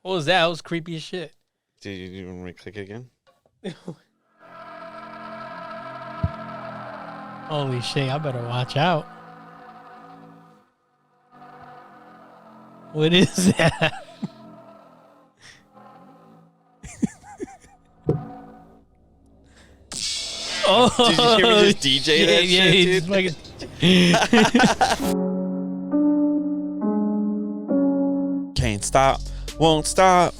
What was that? It was creepy as shit. Did you want me to click it again? Holy shit, I better watch out. What is that? Oh, did you hear me just DJ that shit, dude? Can't stop, won't stop.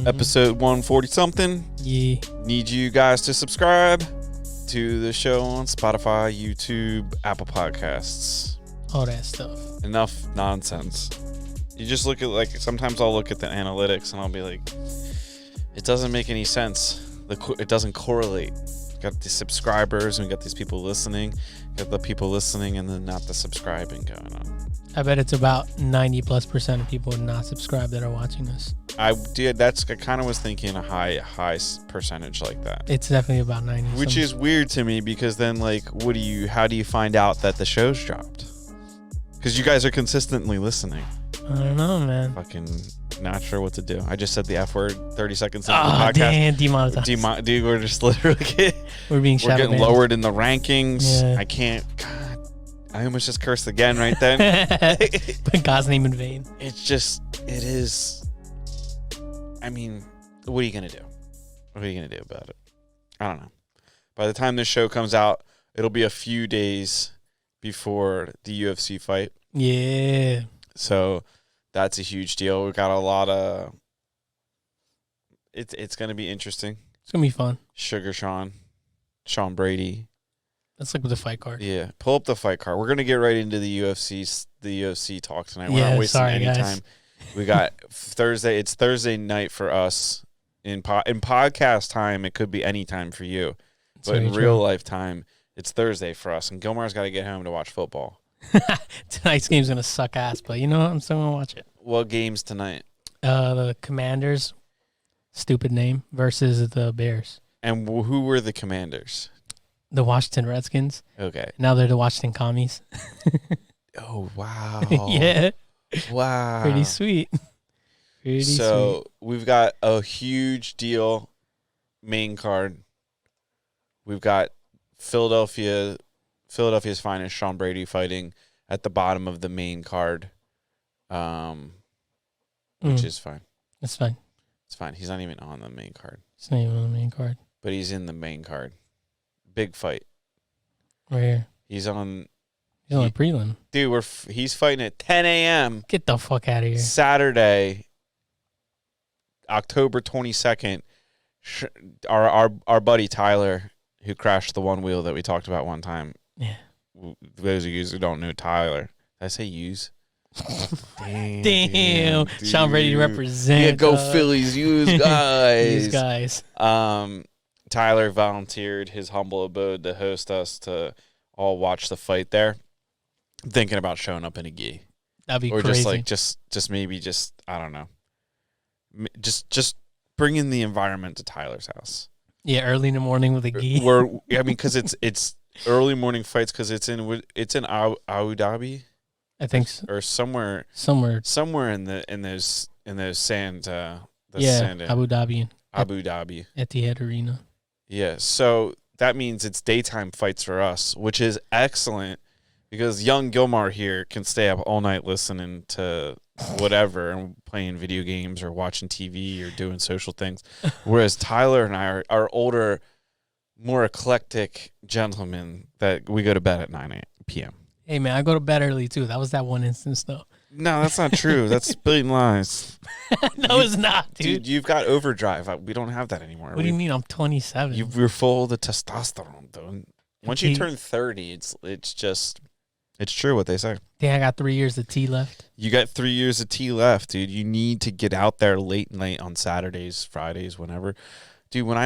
Episode 140 something. Yeah. Need you guys to subscribe to the show on Spotify, YouTube, Apple Podcasts. All that stuff. Enough nonsense. You just look at, like, sometimes I'll look at the analytics and I'll be like, it doesn't make any sense. It doesn't correlate. Got the subscribers and we got these people listening. Got the people listening and then not the subscribing going on. I bet it's about 90+% of people not subscribed that are watching us. I did. I kind of was thinking a high percentage like that. It's definitely about 90. Which is weird to me because then, like, how do you find out that the show's dropped? Because you guys are consistently listening. I don't know, man. Fucking not sure what to do. I just said the F word 30 seconds into the podcast. Damn, demonetized. Dude, we're just literally we're getting lowered in the rankings. Yeah. I can't. God, I almost just cursed again right then. Put God's name in vain. It is. I mean, what are you gonna do? What are you gonna do about it? I don't know. By the time this show comes out, it'll be a few days before the UFC fight. Yeah. So that's a huge deal. We got a lot of. It's gonna be interesting. It's gonna be fun. Sugar Sean Brady. That's like with the fight card. Yeah, pull up the fight card. We're gonna get right into the UFC talk tonight. We're not wasting any time. We got Thursday. It's Thursday night for us. In podcast time, it could be any time for you, but in real life time, it's Thursday for us. And Gilmar's got to get home to watch football. Tonight's game's gonna suck ass, but you know what? I'm still gonna watch it. What game's tonight? The Commanders, stupid name, versus the Bears. And who were the Commanders? The Washington Redskins. Okay. Now they're the Washington Commies. Oh wow. Yeah. Wow. Pretty sweet. So we've got a huge deal main card. We've got Philadelphia's finest, Sean Brady, fighting at the bottom of the main card, which is fine. It's fine. It's fine. He's not even on the main card. He's not even on the main card. But he's in the main card. Big fight. Right here. He's on the prelim. Dude, he's fighting at 10 a.m. Get the fuck out of here. Saturday, October 22nd. Our buddy Tyler, who crashed the one wheel that we talked about one time. Yeah. Those of you who don't know Tyler. Did I say use? Damn. Sean Brady represent. Yeah, go Phillies, use guys. Use guys. Tyler volunteered his humble abode to host us to all watch the fight there. I'm thinking about showing up in a gi. That'd be crazy. Or just maybe I don't know. Just bring in the environment to Tyler's house. Yeah, early in the morning with a gi. Because it's early morning fights because it's in Abu Dhabi. I think so. Or somewhere in those sand. Abu Dhabi. Abu Dhabi. Etihad Arena. Yeah, so that means it's daytime fights for us, which is excellent because young Gilmar here can stay up all night listening to whatever and playing video games or watching TV or doing social things. Whereas Tyler and I are older, more eclectic gentlemen that we go to bed at 9 p.m. Hey, man, I go to bed early, too. That was that one instance, though. No, that's not true. That's blatant lies. No, it's not, dude. You've got overdrive. We don't have that anymore. What do you mean? I'm 27. You're full of the testosterone, though. Once you turn 30, it's true what they say. Damn, I got 3 years of tea left. You got 3 years of tea left, dude. You need to get out there late night on Saturdays, Fridays, whenever. Dude, when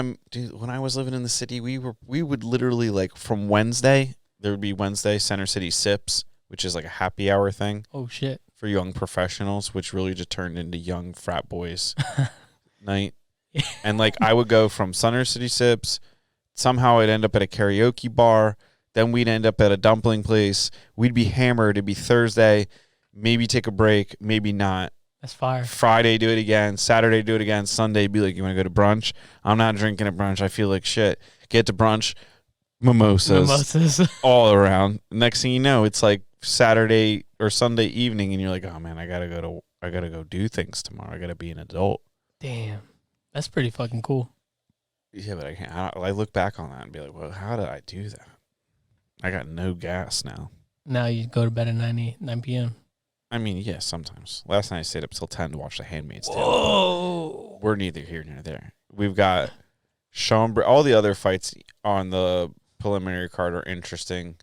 I was living in the city, we would literally, like, from Wednesday, there would be Wednesday Center City Sips, which is like a happy hour thing. Oh shit. For young professionals, which really just turned into young frat boys night. And like I would go from Center City Sips, somehow I'd end up at a karaoke bar, then we'd end up at a dumpling place. We'd be hammered. It'd be Thursday, maybe take a break, maybe not. That's fire. Friday, do it again. Saturday, do it again. Sunday, be like, you want to go to brunch? I'm not drinking at brunch. I feel like shit. Get to brunch, mimosas all around. Next thing you know, it's like Saturday or Sunday evening, and you're like, oh man, I gotta go do things tomorrow. I gotta be an adult. Damn, that's pretty fucking cool. Yeah, but I can't. I look back on that and be like, well, how did I do that? I got no gas now. Now you go to bed at 9 p.m. I mean, yeah, sometimes. Last night I stayed up till 10 to watch The Handmaid's Tale. Whoa. We're neither here nor there. We've got all the other fights on the preliminary card are interesting.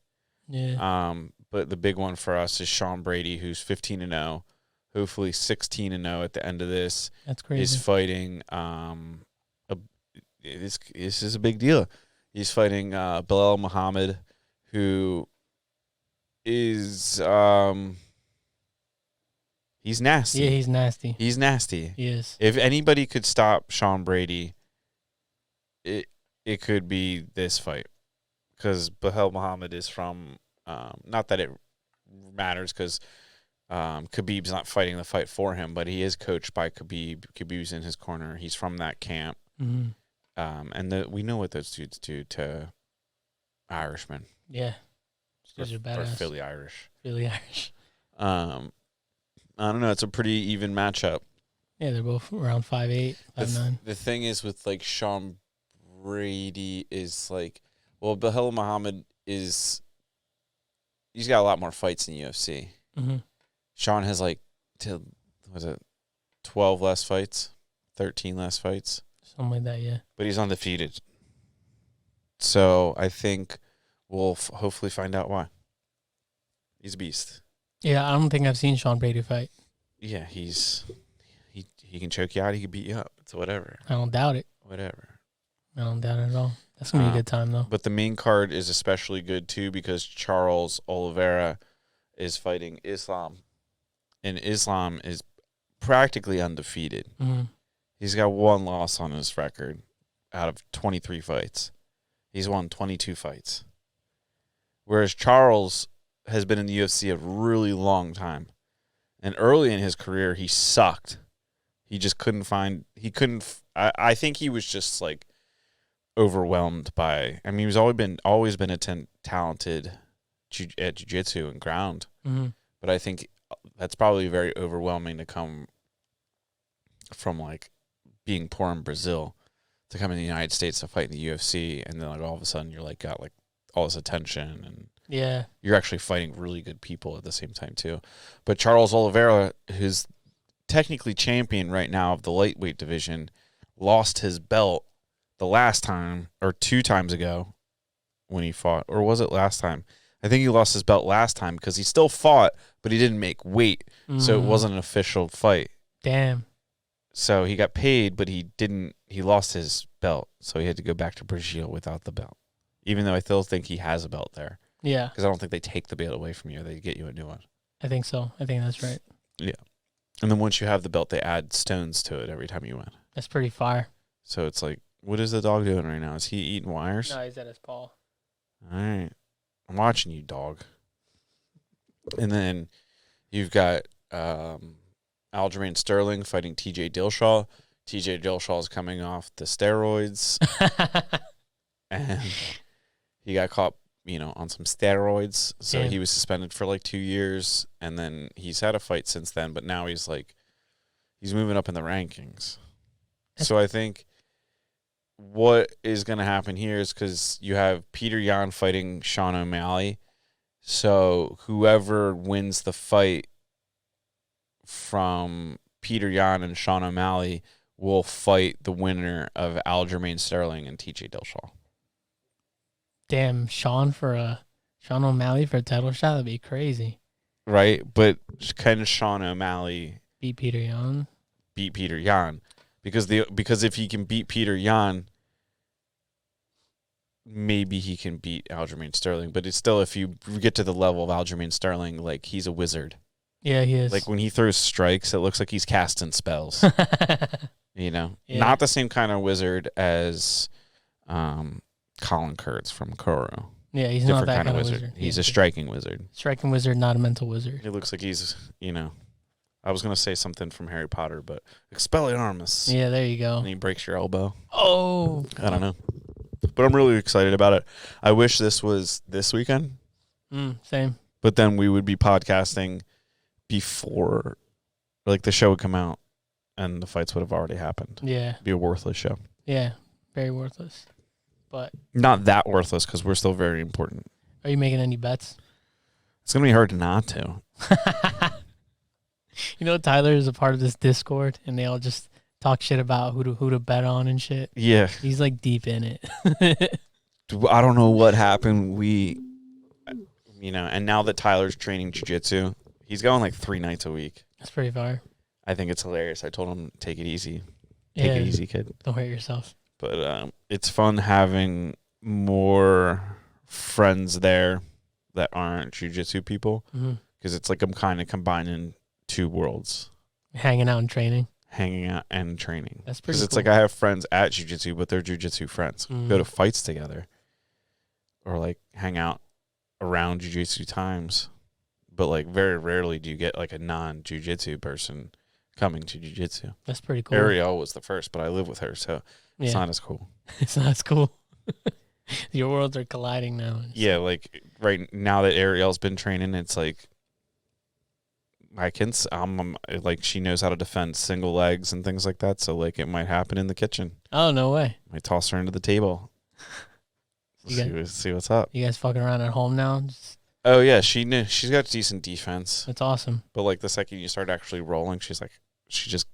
Yeah. But the big one for us is Sean Brady, who's 15-0, hopefully 16-0 at the end of this. That's crazy. Is fighting. This is a big deal. He's fighting Bilal Muhammad, who is he's nasty. Yeah, he's nasty. He's nasty. He is. If anybody could stop Sean Brady, it could be this fight, because Bilal Muhammad is from not that it matters, because Khabib's not fighting the fight for him, but he is coached by Khabib. Khabib's in his corner. He's from that camp. Mm-hmm. And we know what those dudes do to Irishmen. Yeah. Those are badass. Or Philly Irish. Philly Irish. I don't know. It's a pretty even matchup. Yeah, they're both around 5'8", 5'9". The thing is with like Sean Brady is like, well, Bilal Muhammad he's got a lot more fights in the UFC. Mm-hmm. Sean has like 12 less fights, 13 less fights. Something like that, yeah. But he's undefeated. So I think we'll hopefully find out why. He's a beast. Yeah, I don't think I've seen Sean Brady fight. Yeah, he can choke you out. He can beat you up. It's whatever. I don't doubt it. Whatever. I don't doubt it at all. That's going to be a good time, though. But the main card is especially good, too, because Charles Oliveira is fighting Islam. And Islam is practically undefeated. Mm-hmm. He's got one loss on his record out of 23 fights. He's won 22 fights. Whereas Charles has been in the UFC a really long time. And early in his career, he sucked. He just I think he was just like overwhelmed by, I mean, he's always been a talented at jiu-jitsu and ground. Mm-hmm. But I think that's probably very overwhelming to come from like being poor in Brazil to come in the United States to fight in the UFC, and then like all of a sudden you're like got like all this attention, and yeah, you're actually fighting really good people at the same time too. But Charles Oliveira, who's technically champion right now of the lightweight division, lost his belt the last time or 2 times ago when he fought, or was it last time? I think he lost his belt last time because he still fought, but he didn't make weight, so it wasn't an official fight. Damn. So he got paid, but he lost his belt, so he had to go back to Brazil without the belt, even though I still think he has a belt there. Yeah. Because I don't think they take the belt away from you. They get you a new one. I think so. I think that's right. Yeah. And then once you have the belt, they add stones to it every time you win. That's pretty fire. So it's like, what is the dog doing right now? Is he eating wires? No, he's at his paw. All right. I'm watching you, dog. And then you've got Aljamain Sterling fighting TJ Dillashaw. TJ Dillashaw is coming off the steroids. And he got caught, on some steroids. So he was suspended for like 2 years. And then he's had a fight since then. But now he's moving up in the rankings. So I think what is going to happen here is because you have Peter Yan fighting Sean O'Malley. So whoever wins the fight from Peter Yan and Sean O'Malley will fight the winner of Aljamain Sterling and TJ Dillashaw. Damn, Sean O'Malley for a title shot? That'd be crazy. Right? But can Sean O'Malley beat Peter Yan? Beat Peter Yan. Because if he can beat Peter Yan, maybe he can beat Aljamain Sterling. But it's still, if you get to the level of Aljamain Sterling, like, he's a wizard. Yeah, he is. Like, when he throws strikes, it looks like he's casting spells. Yeah. Not the same kind of wizard as Colin Kurtz from Koro. Yeah, he's different not that kind of wizard. He's a striking wizard. Striking wizard, not a mental wizard. It looks like he's, I was gonna say something from Harry Potter, but Expelliarmus. Yeah, there you go. And he breaks your elbow. Oh, I don't know, but I'm really excited about it. I wish this was this weekend. Same. But then we would be podcasting before, like, the show would come out, and the fights would have already happened. Yeah. It'd be a worthless show. Yeah, very worthless. But not that worthless because we're still very important. Are you making any bets? It's gonna be hard not to. You know, Tyler is a part of this Discord, and they all just talk shit about who to bet on and shit. Yeah, he's like deep in it. I don't know what happened. And now that Tyler's training jiu-jitsu, he's going like 3 nights a week. That's pretty far. I think it's hilarious. I told him, take it easy. Take it easy, kid. Don't hurt yourself. But it's fun having more friends there that aren't jiu-jitsu people, because it's like I'm kind of combining 2 worlds. Hanging out and training. Hanging out and training. That's pretty cool. Because it's like I have friends at jiu-jitsu, but they're jiu-jitsu friends. Go to fights together. Or like hang out around jiu-jitsu times. But like very rarely do you get like a non-jiu-jitsu person coming to jiu-jitsu. That's pretty cool. Ariel was the first, but I live with her, so it's not as cool. It's not as cool. Your worlds are colliding now. Yeah, like right now that Ariel's been training, it's like like she knows how to defend single legs and things like that, so like it might happen in the kitchen. Oh, no way. Might toss her into the table. See what's up. You guys fucking around at home now? Oh yeah, she's got decent defense. That's awesome. But like the second you start actually rolling, she just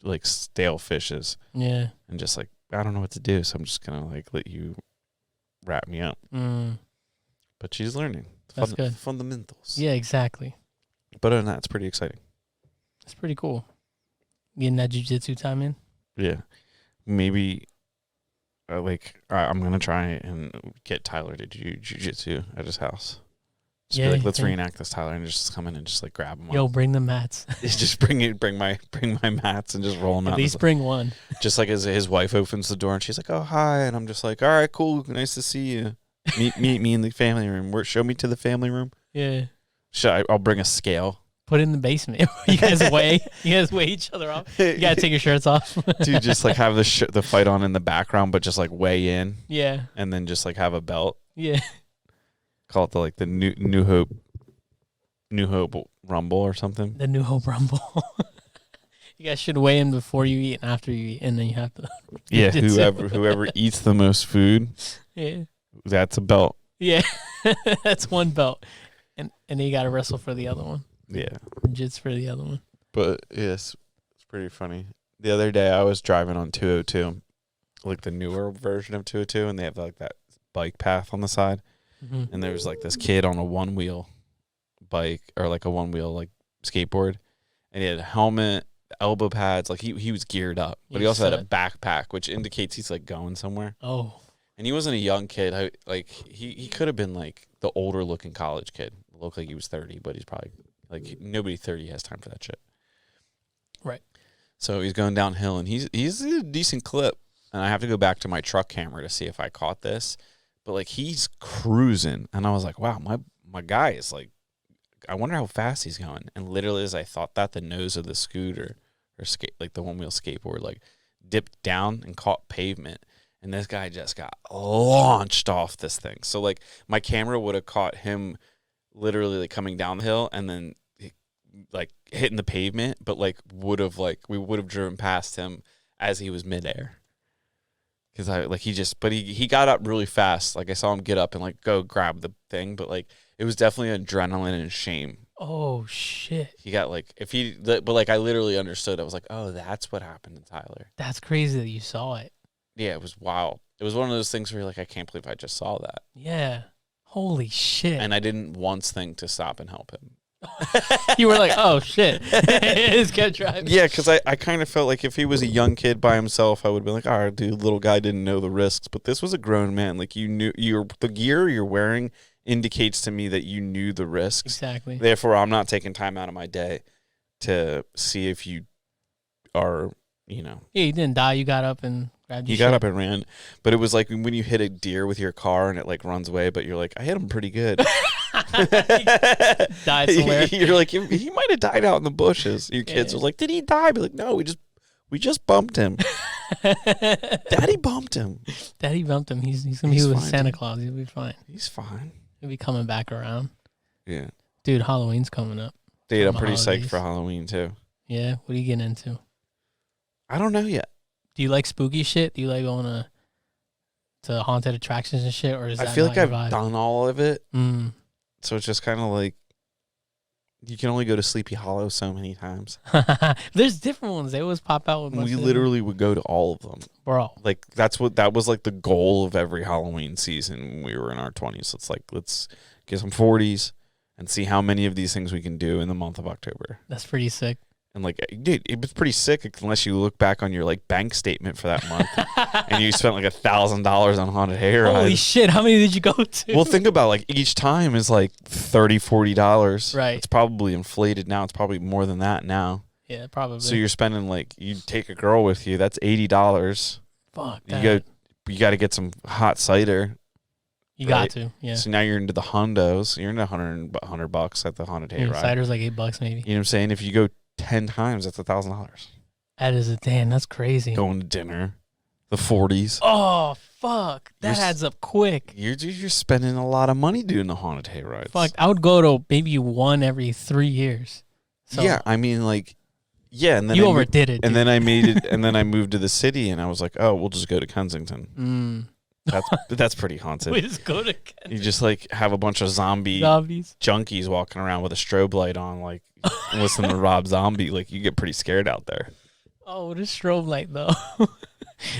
like stale fishes. Yeah. And just like, I don't know what to do, so I'm just gonna like let you wrap me up. But she's learning. That's good. Fundamentals. Yeah, exactly. But other than that, it's pretty exciting. That's pretty cool. Getting that jiu-jitsu time in. Yeah. Maybe I'm gonna try and get Tyler to do jiu-jitsu at his house. Just be like, let's reenact this, Tyler, and just come in and just like grab him. Yo, bring the mats. Just bring my mats and just roll them out. At least bring one. Just like as his wife opens the door and she's like, "Oh, hi," and I'm just like, "All right, cool, nice to see you. Meet me in the family room. Show me to the family room." Yeah. I'll bring a scale. Put it in the basement. You guys weigh each other off. You gotta take your shirts off. Dude, just like have the fight on in the background, but just like weigh in. Yeah. And then just like have a belt. Yeah. Call it the New Hope Rumble or something. The New Hope Rumble. You guys should weigh in before you eat and after you eat, and then you have to. Yeah, whoever eats the most food. Yeah. That's a belt. Yeah, that's one belt, and then you got to wrestle for the other one. Yeah, jits for the other one. But yes, it's pretty funny. The other day I was driving on 202, like the newer version of 202, and they have like that bike path on the side. And there was like this kid on a 1-wheel bike or like a 1-wheel like skateboard, and he had a helmet, elbow pads, like he was geared up, but he also had a backpack, which indicates he's like going somewhere. Oh, and he wasn't a young kid. Like he could have been like the older looking college kid. It looked like he was 30, but he's probably like nobody 30 has time for that shit. Right. So he's going downhill, and he's a decent clip, and I have to go back to my truck camera to see if I caught this. But like he's cruising, and I was like, "Wow, my guy is like, I wonder how fast he's going." And literally, as I thought that, the nose of the scooter or like the 1-wheel skateboard, like dipped down and caught pavement, and this guy just got launched off this thing. So like my camera would have caught him literally like coming down the hill and then like hitting the pavement, but like we would have driven past him as he was midair. Because he got up really fast. Like I saw him get up and like go grab the thing, but like it was definitely adrenaline and shame. Oh shit! He got like but like I literally understood. I was like, oh, that's what happened to Tyler. That's crazy that you saw it. Yeah, it was wild. It was one of those things where you're like, I can't believe I just saw that. Yeah. Holy shit! And I didn't once think to stop and help him. You were like, oh shit, it's good driving. Yeah, because I kind of felt like if he was a young kid by himself, I would be like, all right, dude, little guy didn't know the risks. But this was a grown man. Like you knew the gear you're wearing indicates to me that you knew the risks. Exactly. Therefore, I'm not taking time out of my day to see if you are, Yeah, you didn't die. You got up and grabbed your shit. Got up and ran. But it was like when you hit a deer with your car and it like runs away, but you're like, I hit him pretty good. Died somewhere. You're like, he might have died out in the bushes. Your kids are like, did he die? Be like, no, we just bumped him. Daddy bumped him. Daddy bumped him. He's gonna be with fine, Santa dude. Claus. He'll be fine. He's fine. He'll be coming back around. Yeah. Dude, Halloween's coming up. Dude, I'm Summer pretty psyched holidays. for Halloween too. Yeah, what are you getting into? I don't know yet. Do you like spooky shit? Do you like going to haunted attractions and shit, or is I that feel not like your I've vibe? done all of it. Mm. So it's just kind of like you can only go to Sleepy Hollow so many times. There's different ones. They always pop out with. We literally would go to all of them. bro. Like that was like the goal of every Halloween season when we were in our 20s. It's like, let's get some 40s and see how many of these things we can do in the month of October. That's pretty sick. And like, dude, it was pretty sick unless you look back on your like bank statement for that month and you spent like $1,000 on haunted hayride. Holy shit! How many did you go to? Well, think about like each time is like $30-$40. Right. It's probably inflated now. It's probably more than that now. Yeah, probably. So you're spending like, you take a girl with you, that's $80. Fuck You that. you got to get some hot cider. You right? got to. Yeah. So now you're into the hundos. You're into $100 at the haunted Yeah, hayride. cider's like $8 maybe. You know what I'm saying? If you go 10 times, that's $1,000. That is a damn. That's crazy. Going to dinner, the 40s. Oh fuck! That You're adds up quick. You're spending a lot of money doing the haunted hayrides. Fuck! I would go to maybe one every 3 years. So Yeah, I mean, like, yeah, and then you I overdid it. and dude. then I made it, and then I moved to the city, and I was like, oh, we'll just go to Kensington. That's pretty haunted. We just go to You just like have a bunch of zombies. junkies walking around with a strobe light on, like listen to Rob Zombie. Like you get pretty scared out there, Oh, what is strobe light though?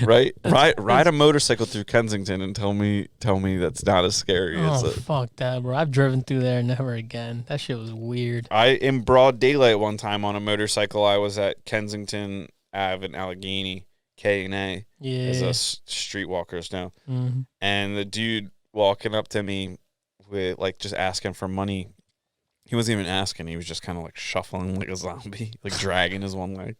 right? Ride a motorcycle through Kensington and tell me that's not as scary as Oh it. fuck that, bro! I've driven through there, never again. That shit was weird. In broad daylight one time on a motorcycle, I was at Kensington Ave in Allegheny, K&A, Yeah. as us streetwalkers know. Mhm. And the dude walking up to me with like just asking for money. He wasn't even asking. He was just kind of like shuffling like a zombie, like dragging his one leg.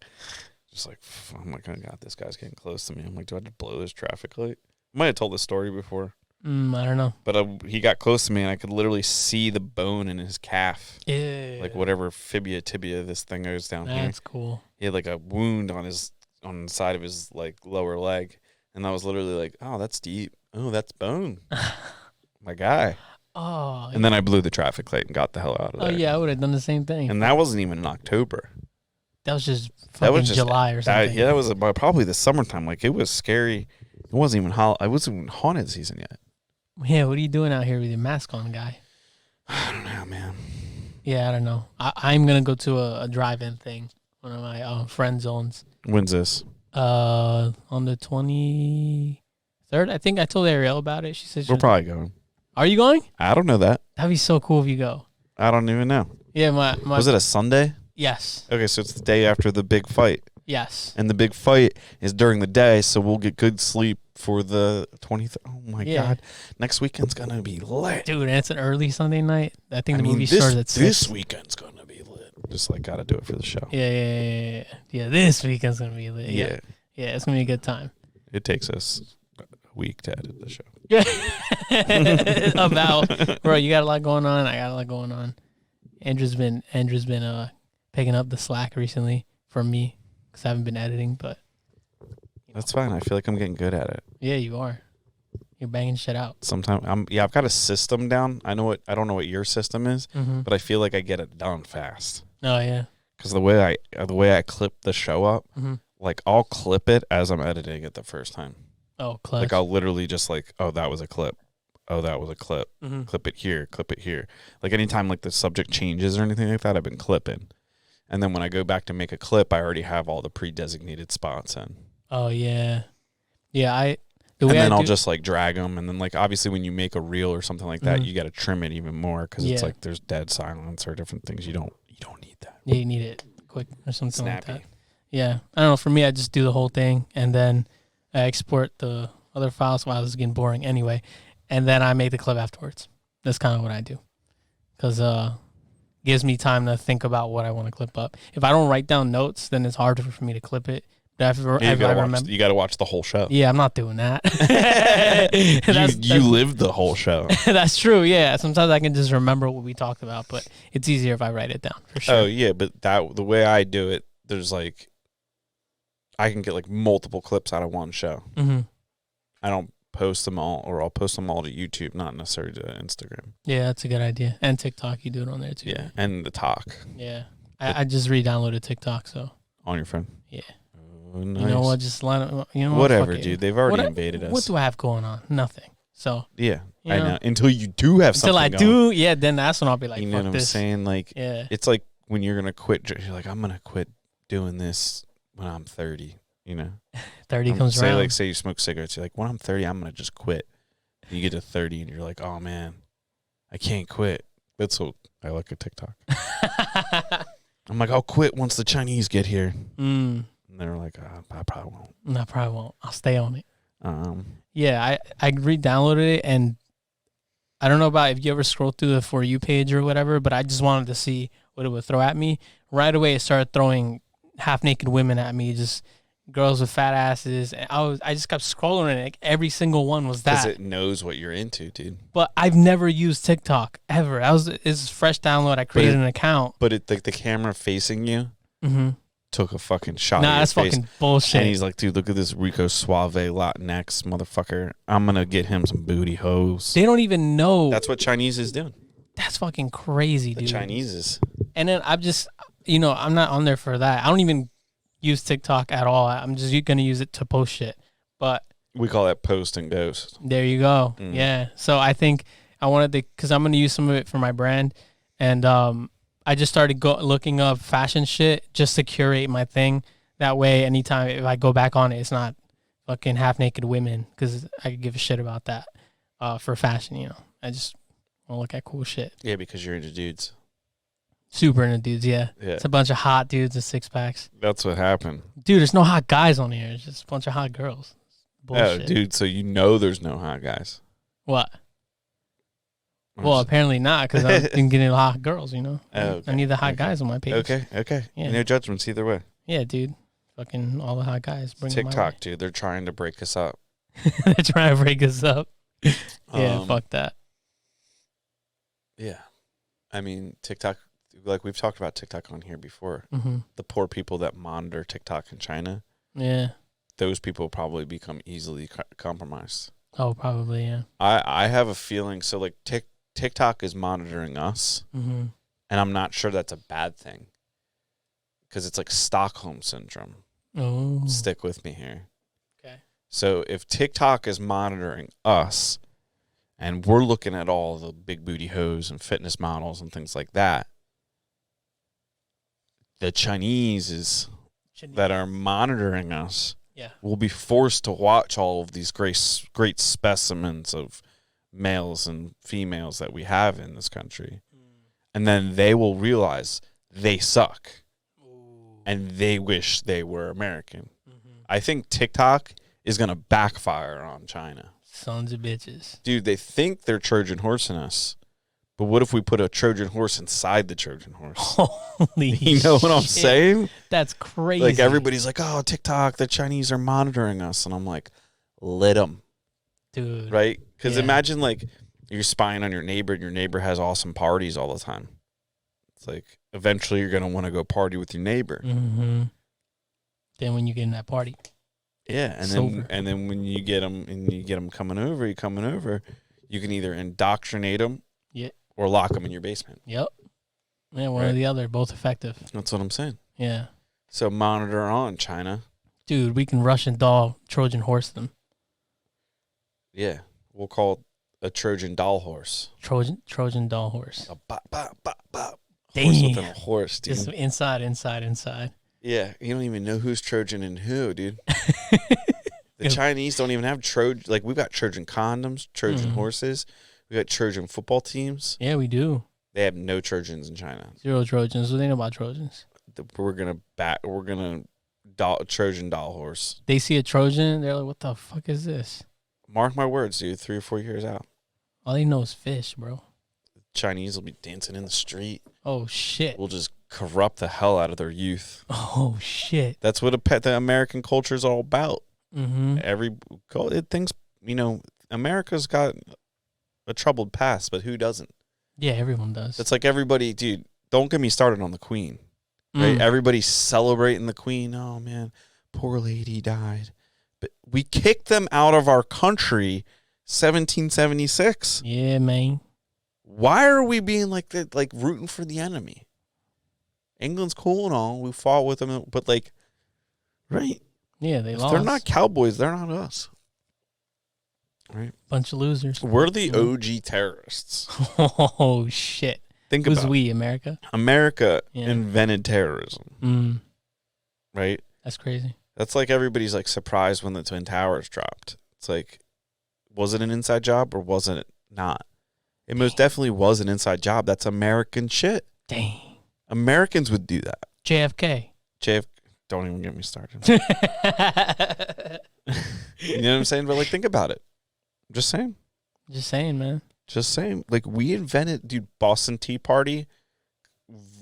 Just like, I'm like, oh God, this guy's getting close to me. I'm like, do I have to blow this traffic light? I might have told this story before. I don't know. But he got close to me and I could literally see the bone in his calf. Yeah. Like whatever tibia, this thing goes down here. That's cool. He had like a wound on the side of his like lower leg. And I was literally like, oh, that's deep. Oh, that's bone. My guy. Oh. And then I blew the traffic light and got the hell out of there. Oh yeah, I would have done the same thing. And that wasn't even in October. That was just That fucking was just July or something. that was about probably the summertime. Like it was scary. It wasn't even it wasn't even haunted season yet. Yeah, what are you doing out here with your mask on, guy? I don't know, man. Yeah, I don't know. I'm gonna go to a drive-in thing. One of my friend zones. When's this? On the 23rd. I think I told Ariel about it. She said, We're probably going. "Are you going? I don't know that. That'd be so cool if you go." I don't even know. Yeah, my Was it a Sunday? Yes, Okay, so it's the day after the big fight. yes. And the big fight is during the day, so we'll get good sleep for the 23rd. Oh my Yeah. God. Next weekend's going to be lit. Dude, and it's an early Sunday night. I think the movie this, starts at 6. this weekend's going to be lit. Just like got to do it for the show. Yeah. This weekend's gonna be lit. Yeah. Yeah, it's gonna be a good time. It takes us a week to edit the show. Yeah. About, bro, you got a lot going on. I got a lot going on. Andrew's been picking up the slack recently for me because I haven't been editing, but That's fine. I feel like I'm getting good at it. yeah, you are. You're banging shit out. Sometimes I've got a system down. I don't know what your system is, Mm-hmm. but I feel like I get it done fast. Oh yeah. Because the way I clip the show up, Mm-hmm. like I'll clip it as I'm editing it the first time. Oh, clutch. Like I'll literally just like, oh, that was a clip. Oh, that was a clip. Mm-hmm. Clip it here. Clip it here. Like anytime like the subject changes or anything like that, I've been clipping. And then when I go back to make a clip, I already have all the pre-designated spots in. Oh yeah. Yeah, And then I'll just like drag them. And then like obviously when you make a reel or something like that, Mhm. you got to trim it even more because it's Yeah. like there's dead silence or different things. You don't need that. Yeah, you need it quick or something Snappy. like that. Yeah, I don't know. For me, I just do the whole thing and then I export the other files while it's getting boring anyway, and then I make the clip afterwards. That's kind of what I do, because gives me time to think about what I want to clip up. If I don't write down notes, then it's harder for me to clip it I remember. You got to watch the whole show. Yeah, I'm not doing that. You lived the whole show. That's true. Yeah, sometimes I can just remember what we talked about, but it's easier if I write it down for sure. Oh yeah, but the way I do it, there's like, I can get like multiple clips out of one show. Mm-hmm. I don't post them all, or I'll post them all to YouTube, not necessarily to Instagram. Yeah, that's a good idea. And TikTok, you do it on there too. Yeah, and the talk. Yeah, I just re-downloaded TikTok, so. On your phone. Yeah. Oh, nice. You know what? Just let it. You know whatever, what, dude. They've already invaded us. What do I have going on? Nothing. So. Yeah, I know. Until you do have something. Until I do, yeah. Then that's when I'll be like, you know fuck what I'm this. saying? Like, yeah. It's like when you're gonna quit. You're like, I'm gonna quit doing this when I'm 30. You know, 30 comes around. Say you smoke cigarettes. You're like, when I'm 30, I'm gonna just quit. You get to 30 and you're like, oh man, I can't quit. That's so. I like a TikTok. I'm like, I'll quit once the Chinese get here. And they're like, I probably won't. No, I probably won't. I'll stay on it. Yeah, I re-downloaded it, and I don't know about if you ever scroll through the For You page or whatever, but I just wanted to see what it would throw at me. Right away, it started throwing half-naked women at me, just girls with fat asses. And I just kept scrolling, and like every single one was that. Because it knows what you're into, dude. But I've never used TikTok, ever. It's a fresh download. I created an account. But the camera facing you took a fucking shot. Nah, that's fucking bullshit. And he's like, dude, look at this Rico Suave Latinx motherfucker. I'm going to get him some booty hoes. They don't even know. That's what Chinese is doing. That's fucking crazy, dude. The Chinese is. And then I'm just, I'm not on there for that. I don't even use TikTok at all. I'm just going to use it to post shit. But we call that post and ghost. There you go. Yeah. So I think I wanted to, because I'm going to use some of it for my brand. And I just started looking up fashion shit just to curate my thing. That way, anytime if I go back on it, it's not fucking half-naked women, because I could give a shit about that for fashion, I just want to look at cool shit. Yeah, because you're into dudes. Super into dudes, yeah. It's a bunch of hot dudes with six-packs. That's what happened. Dude, there's no hot guys on here. It's just a bunch of hot girls. Bullshit. Oh, dude, so there's no hot guys. What? Well, apparently not, because I've been getting hot girls, Oh, okay. I need the hot guys on my page. Okay. Yeah. No judgments either way. Yeah, dude. Fucking all the hot guys. Bring TikTok, dude. They're trying to break us up. They're trying to break us up. Yeah, fuck that. Yeah. I mean, TikTok, like we've talked about TikTok on here before. The poor people that monitor TikTok in China. Yeah. Those people probably become easily compromised. Oh, probably, yeah. I have a feeling, so like TikTok is monitoring us, and I'm not sure that's a bad thing, because it's like Stockholm Syndrome. Oh. Stick with me here. Okay. So if TikTok is monitoring us, and we're looking at all the big booty hoes and fitness models and things like that, the Chinese that are monitoring us will be forced to watch all of these great specimens of males and females that we have in this country. And then they will realize they suck. And they wish they were American. I think TikTok is going to backfire on China. Sons of bitches. Dude, they think they're Trojan horsing us. But what if we put a Trojan horse inside the Trojan horse? Holy You know what I'm saying? That's crazy. Like, everybody's like, oh, TikTok, the Chinese are monitoring us. And I'm like, let them. Dude. Right? Because imagine, like, you're spying on your neighbor, and your neighbor has awesome parties all the time. It's like, eventually you're going to want to go party with your neighbor. Then when you get in that party. Yeah, and then when you get them coming over, you can either indoctrinate them or lock them in your basement. Yep. Yeah, one or the other, both effective. That's what I'm saying. Yeah. So monitor on, China. Dude, we can Russian doll Trojan horse them. Yeah, we'll call it a Trojan doll horse. Trojan doll horse. A horse Damn. within a horse, dude. Just inside. Yeah, you don't even know who's Trojan and who, dude. The Chinese don't even have Trojan. Like, we've got Trojan condoms, Trojan horses. We got Trojan football teams. Yeah, we do. They have no Trojans in China. Zero Trojans. What do they know about Trojans? We're gonna Trojan doll horse. They see a Trojan, they're like, "What the fuck is this?" Mark my words, dude. 3 or 4 years out, all they know is fish, bro. Chinese will be dancing in the street. Oh shit! We'll just corrupt the hell out of their youth. Oh shit. That's what the American culture is all about. Mm-hmm. It thinks, America's got a troubled past, but who doesn't? Yeah, everyone does. It's like everybody, dude, don't get me started on the Queen. Right? Everybody's celebrating the Queen. Oh, man, poor lady died. But we kicked them out of our country 1776. Yeah, man. Why are we being like that, like rooting for the enemy? England's cool and all. We fought with them, but like, right? Yeah, they lost. They're not cowboys. They're not us. Right? Bunch of losers. We're the OG terrorists. Oh, shit. Think Who's about we, America? America invented terrorism. Right? That's crazy. That's like everybody's like surprised when the Twin Towers dropped. It's like, was it an inside job or wasn't it not? It most definitely was an inside job. That's American shit. Dang. Americans would do that. JFK. Don't even get me started. You know what I'm saying? But like, think about it. I'm just saying. Just saying, man. Just saying. Like, we invented, dude, Boston Tea Party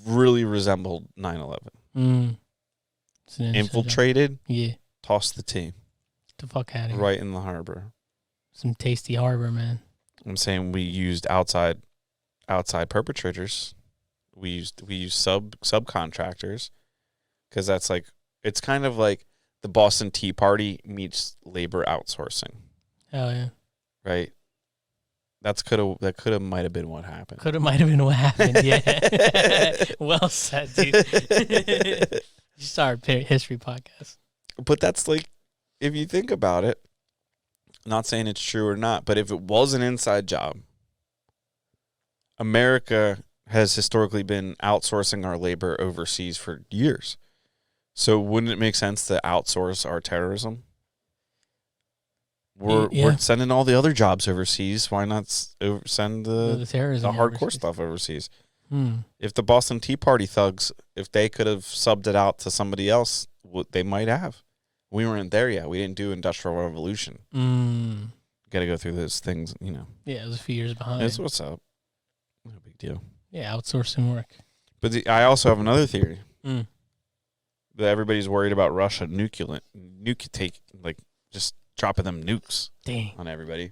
really resembled 9/11. Infiltrated. Yeah. Tossed the tea. The fuck out of here. Right in the harbor. Some tasty harbor, man. I'm saying we used outside perpetrators. We used subcontractors, because that's like, it's kind of like the Boston Tea Party meets labor outsourcing. Hell yeah. Right? That might have been what happened. Might have been what happened, yeah. Well said, dude. You started a history podcast. But that's like, if you think about it, not saying it's true or not, but if it was an inside job, America has historically been outsourcing our labor overseas for years. So wouldn't it make sense to outsource our terrorism? We're sending all the other jobs overseas. Why not send the terrorism hardcore overseas stuff overseas? If the Boston Tea Party thugs, if they could have subbed it out to somebody else, they might have. We weren't there yet. We didn't do Industrial Revolution. Got to go through those things, Yeah, it was a few years behind. That's what's up. No big deal. Yeah, outsourcing work. But I also have another theory. That everybody's worried about Russia just dropping them nukes on everybody,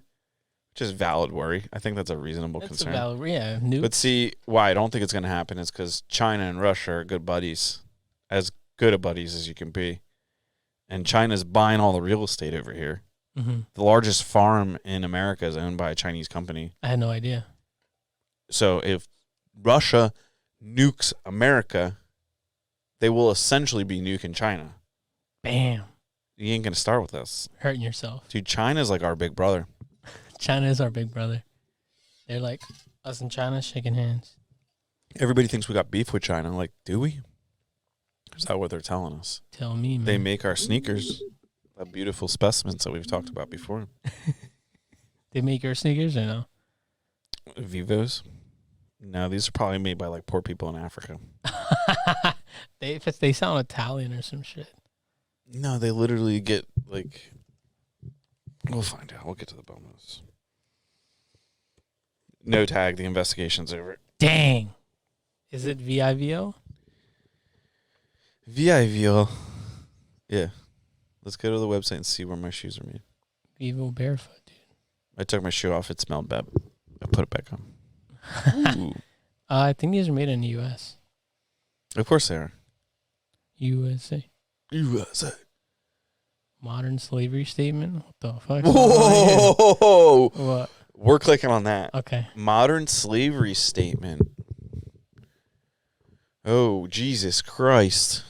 which is valid worry. I think that's a reasonable concern. Nukes. But see, why I don't think it's going to happen is because China and Russia are good buddies, as good of buddies as you can be. And China's buying all the real estate over here. The largest farm in America is owned by a Chinese company. I had no idea. So if Russia nukes America, they will essentially be nuking China. Bam. You ain't going to start with us. Hurting yourself. Dude, China's like our big brother. China is our big brother. They're like us and China shaking hands. Everybody thinks we got beef with China. Like, do we? Is that what they're telling us? Tell me, man. They make our sneakers. The beautiful specimens that we've talked about before. They make our sneakers or no? Vivos? No, these are probably made by like poor people in Africa. They sound Italian or some shit. No, they literally get like. We'll find out. We'll get to the bottom of this. No tag. The investigation's over. Dang. Is it VIVO? VIVO. Yeah. Let's go to the website and see where my shoes are made. Vivo barefoot, dude. I took my shoe off. It smelled bad. I put it back on. Ooh. I think these are made in the U.S. Of course they are. USA. Modern slavery statement? What the fuck? Whoa! What? We're clicking on that. Okay. Modern slavery statement. Oh, Jesus Christ.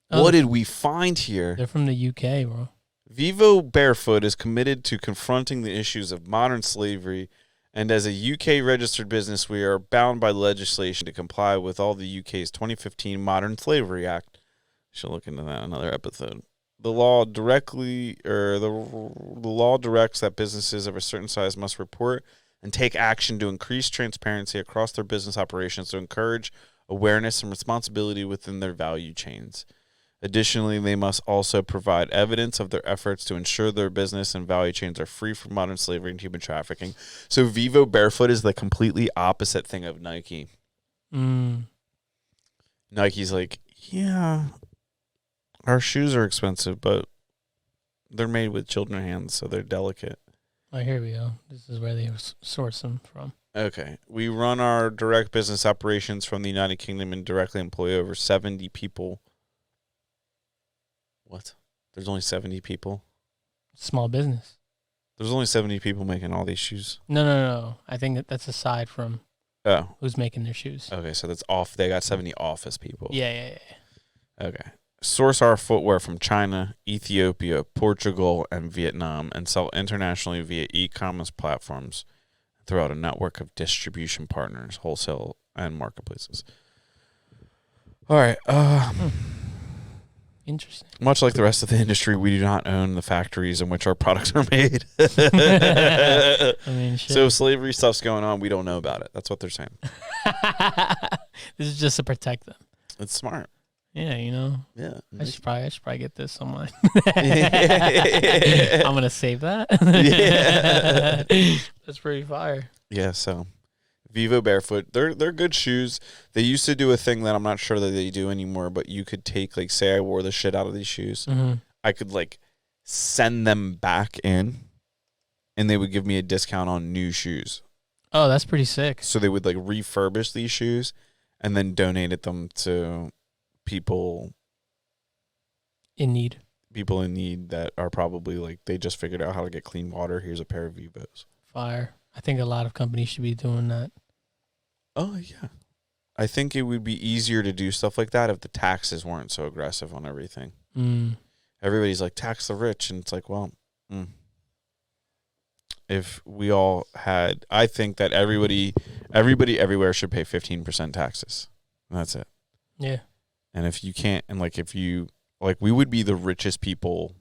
What did we find here? They're from the UK, bro. Vivo Barefoot is committed to confronting the issues of modern slavery, and as a UK registered business, we are bound by legislation to comply with all the UK's 2015 Modern Slavery Act. Should look into that in another episode. The law directs that businesses of a certain size must report and take action to increase transparency across their business operations to encourage awareness and responsibility within their value chains. Additionally, they must also provide evidence of their efforts to ensure their business and value chains are free from modern slavery and human trafficking. So Vivo Barefoot is the completely opposite thing of Nike. Nike's like, yeah, our shoes are expensive, but they're made with children's hands, so they're delicate. Oh, here we go. This is where they source them from. Okay. We run our direct business operations from the United Kingdom and directly employ over 70 people. What? There's only 70 people? Small business. There's only 70 people making all these shoes. No. I think that's aside from who's making their shoes. Okay, so that's off. They got 70 office people. Yeah. Okay. Source our footwear from China, Ethiopia, Portugal, and Vietnam, and sell internationally via e-commerce platforms throughout a network of distribution partners, wholesale, and marketplaces. All right. Interesting. Much like the rest of the industry, we do not own the factories in which our products are made. I mean, shit. So if slavery stuff's going on, we don't know about it. That's what they're saying. This is just to protect them. It's smart. Yeah, you know. Yeah. I should probably get this online. Yeah. I'm gonna save that. Yeah. That's pretty fire. Yeah, so Vivo Barefoot, they're good shoes. They used to do a thing that I'm not sure that they do anymore, but you could take, like, say I wore the shit out of these shoes. Mm-hmm. I could, like, send them back in, and they would give me a discount on new shoes. Oh, that's pretty sick. So they would, like, refurbish these shoes and then donated them to people in need that are probably, like, they just figured out how to get clean water. Here's a pair of Vivos. Fire. I think a lot of companies should be doing that. Oh, yeah. I think it would be easier to do stuff like that if the taxes weren't so aggressive on everything. Everybody's like, tax the rich. And it's like, well, if we all had, I think that everybody everywhere should pay 15% taxes. And that's it. Yeah. And if you can't, and like, if you, like, we would be the richest people.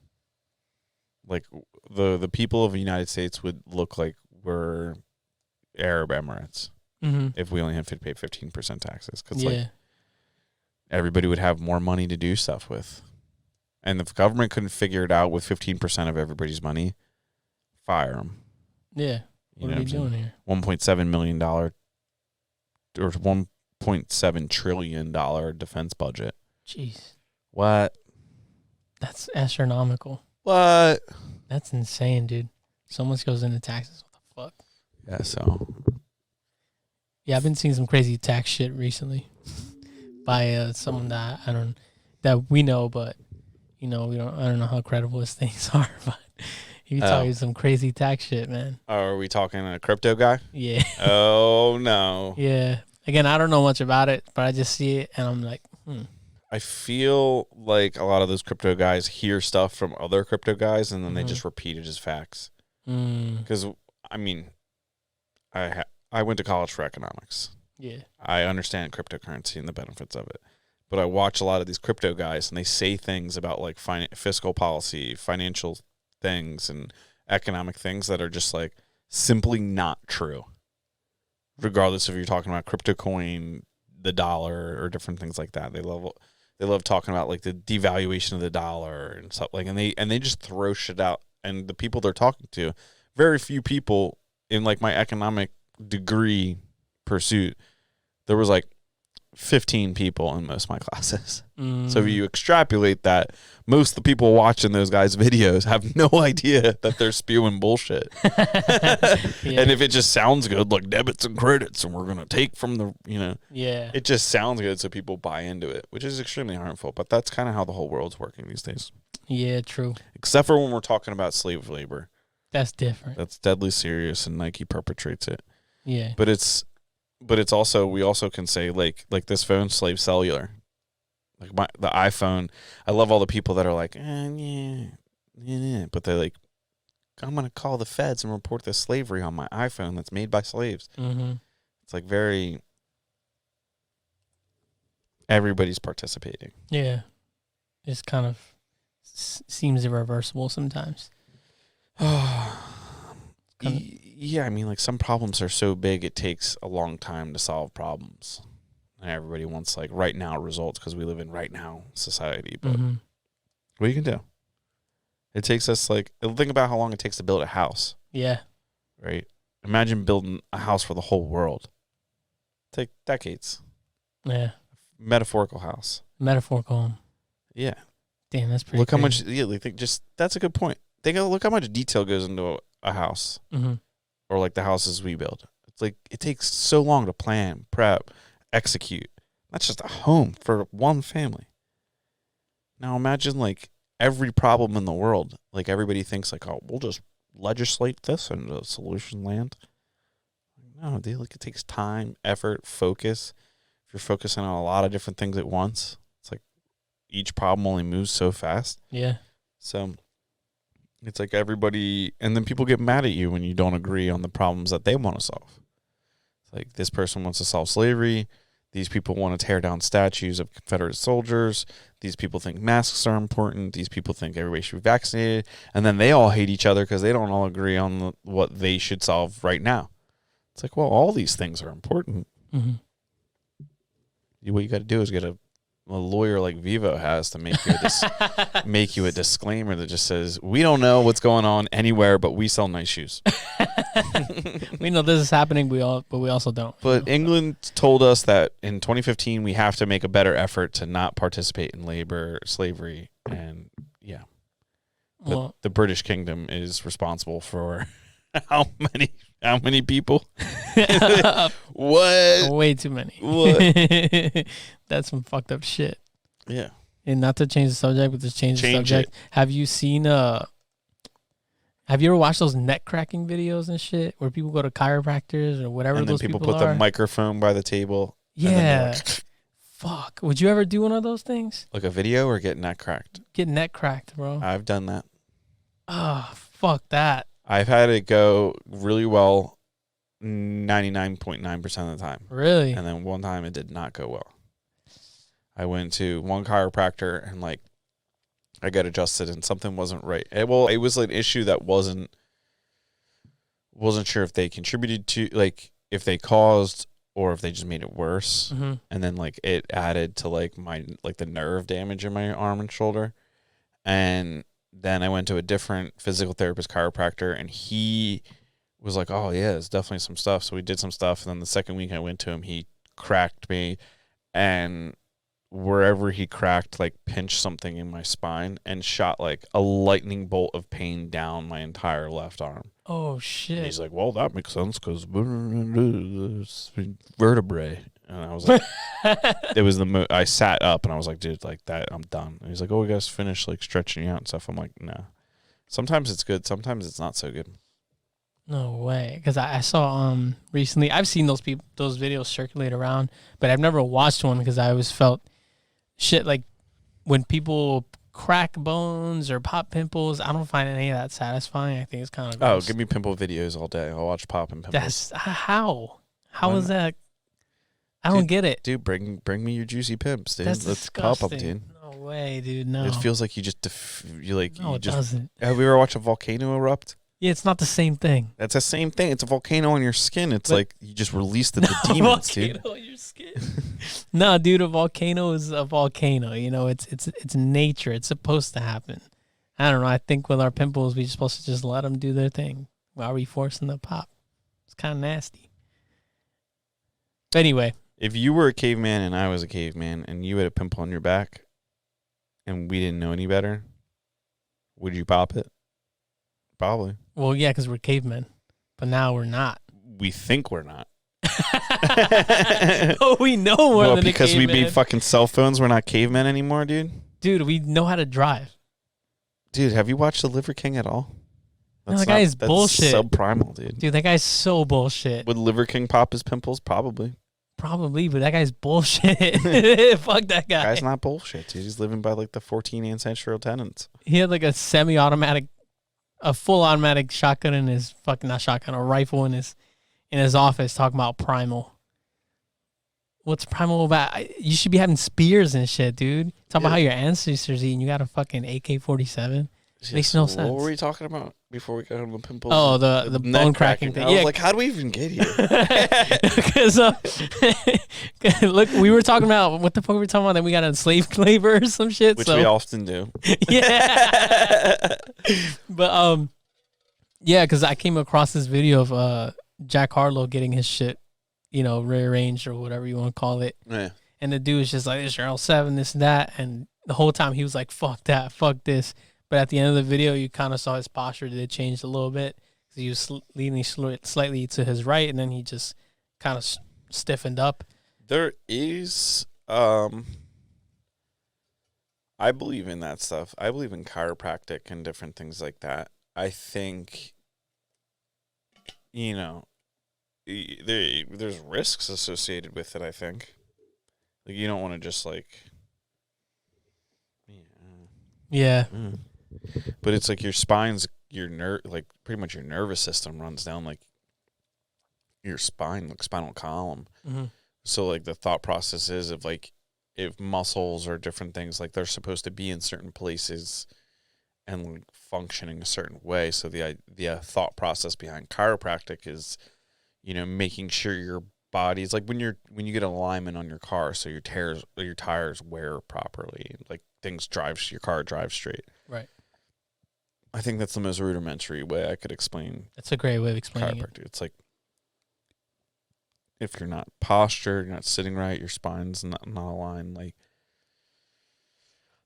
Like, the people of the United States would look like we're Arab Emirates. If we only had to pay 15% taxes. Because, like, everybody would have more money to do stuff with. And if the government couldn't figure it out with 15% of everybody's money, fire them. Yeah. What are we doing here? $1.7 million or $1.7 trillion defense budget. Jeez. What? That's astronomical. What? That's insane, dude. So much goes into taxes. What the fuck? Yeah, so. Yeah, I've been seeing some crazy tax shit recently by someone that we know, but I don't know how credible his things are, but he talking some crazy tax shit, man. Oh, are we talking a crypto guy? Yeah. Oh no. Yeah. Again, I don't know much about it, but I just see it and I'm like, I feel like a lot of those crypto guys hear stuff from other crypto guys and then they just repeat it as facts. Because I mean, I went to college for economics. Yeah. I understand cryptocurrency and the benefits of it. But I watch a lot of these crypto guys and they say things about, like, fiscal policy, financial things, and economic things that are just, like, simply not true. Regardless if you're talking about crypto coin, the dollar, or different things like that. They love talking about, like, the devaluation of the dollar and stuff, like, and they just throw shit out. And the people they're talking to, very few people in, like, my economic degree pursuit, there was like 15 people in most of my classes. So if you extrapolate that, most of the people watching those guys' videos have no idea that they're spewing bullshit. And if it just sounds good, like debits and credits, and we're going to take from the, it just sounds good, so people buy into it, which is extremely harmful. But that's kind of how the whole world's working these days. Yeah, true. Except for when we're talking about slave labor. That's different. That's deadly serious, and Nike perpetrates it. Yeah. But it's also, we also can say, like this phone, slave cellular. Like the iPhone, I love all the people that are like, but they're like, I'm going to call the feds and report the slavery on my iPhone that's made by slaves. It's like everybody's participating. Yeah. It's kind of seems irreversible sometimes. Yeah, I mean, like, some problems are so big it takes a long time to solve problems. And everybody wants, like, right now results because we live in right now society. But what you can do? It takes us, like, think about how long it takes to build a house. Yeah. Right? Imagine building a house for the whole world. Take decades. Yeah. metaphorical house. Metaphorical home. Yeah. Damn, that's pretty Look how crazy. much, yeah, like, that's a good point. Look how much detail goes into a house. Mm-hmm. Or like the houses we build. It's like it takes so long to plan, prep, execute. That's just a home for one family. Now imagine like every problem in the world. Like everybody thinks like, oh, we'll just legislate this into solution land. No, dude, like it takes time, effort, focus. If you're focusing on a lot of different things at once, it's like each problem only moves so fast. Yeah. So it's like everybody, and then people get mad at you when you don't agree on the problems that they want to solve. It's like this person wants to solve slavery. These people want to tear down statues of Confederate soldiers. These people think masks are important. These people think everybody should be vaccinated. And then they all hate each other because they don't all agree on what they should solve right now. It's like, well, all these things are important. Mm-hmm. What you got to do is get a lawyer like Vivo has to make you a disclaimer that just says, we don't know what's going on anywhere, but we sell nice shoes. We know this is happening, but we also don't. But England told us that in 2015 we have to make a better effort to not participate in slavery, and yeah, the British Kingdom is responsible for how many people? What? Way too many. What? That's some fucked up shit. Yeah. And not to change the subject, but just change the subject. Have you seen have you ever watched those neck cracking videos and shit where people go to chiropractors or whatever and those people people put are? the microphone by the table. Yeah. Fuck. Would you ever do one of those things? Like a video or get neck cracked? Get neck cracked, bro. I've done that. Oh, fuck that. I've had it go really well 99.9% of the time. Really? And then one time it did not go well. I went to one chiropractor and like I got adjusted and something wasn't right. It was an issue that wasn't sure if they contributed to, like if they caused or if they just made it worse. Mm-hmm. And then like it added to like the nerve damage in my arm and shoulder. And then I went to a different physical therapist chiropractor and he was like, oh yeah, it's definitely some stuff. So we did some stuff. And then the second week I went to him, he cracked me and wherever he cracked, like pinched something in my spine and shot like a lightning bolt of pain down my entire left arm. Oh shit. And he's like, well, that makes sense because vertebrae. And I was like, it was I sat up and I was like, dude, like that, I'm done. And he's like, oh, we guys finish like stretching you out and stuff. I'm like, no. Sometimes it's good. Sometimes it's not so good. No way. Because I saw recently, I've seen those videos circulate around, but I've never watched one because I always felt shit like when people crack bones or pop pimples, I don't find any of that satisfying. I think it's kind of gross. Oh, give me pimple videos all day. I'll watch pop and pimples. That's how is that? I don't get it. Dude, bring me your juicy pimps, dude. That's Let's disgusting. pop them, dude. No way, dude. No. It feels like you just doesn't. Have you ever watched a volcano erupt? Yeah, it's not the same thing. That's the same thing. It's a volcano on your skin. It's like you just released the demons, dude. Volcano on your skin. No, dude, a volcano is a volcano. You know, it's nature. It's supposed to happen. I don't know. I think with our pimples, we're supposed to just let them do their thing. Why are we forcing the pop? It's kind of nasty. But anyway. If you were a caveman and I was a caveman and you had a pimple on your back and we didn't know any better, would you pop it? Probably. Well, yeah, because we're cavemen. But now we're not. We think we're not. Oh, we know more than because a we caveman. made fucking cell phones, we're not cavemen anymore, dude. Dude, we know how to drive. Dude, have you watched The Liver King at all? No, that guy is bullshit. Subprimal, dude. Dude, that guy's so bullshit. Would Liver King pop his pimples? Probably. Probably, but that guy's bullshit. Fuck that guy. Guy's not bullshit, dude. He's living by like the 14 ancestral tenets. He had like a full automatic shotgun in his a rifle in his office talking about primal. What's primal about? You should be having spears and shit, dude. Talk about how your ancestors eat and you got a fucking AK-47. Makes no sense. What were we talking about before we got on the pimples? Oh, the bone cracking thing. I was like, how do we even get here? Because look, we were talking about what the fuck were we talking about? Then we got enslaved labor or some shit. Which we often do. Yeah. But yeah, because I came across this video of Jack Harlow getting his shit, rearranged or whatever you want to call it. Yeah. And the dude was just like, "It's your L7, this and that," and the whole time he was like, "Fuck that, fuck this." But at the end of the video, you kind of saw his posture did change a little bit. He was leaning slightly to his right, and then he just kind of stiffened up. There is, I believe in that stuff. I believe in chiropractic and different things like that. I think, there's risks associated with it, I think. Like, you don't want to just, like... Yeah. But it's like your spine's, pretty much your nervous system runs down, like, your spine, like, spinal column. Mm-hmm. So, like, the thought process is of, like, if muscles or different things, like, they're supposed to be in certain places and, like, functioning a certain way. So the thought process behind chiropractic is, making sure your body's, like, when you get alignment on your car, so your tires wear properly, like, your car drives straight. Right. I think that's the most rudimentary way I could explain. That's a great way of explaining chiropractic. It's like, if you're not postured, you're not sitting right, your spine's not aligned. Like,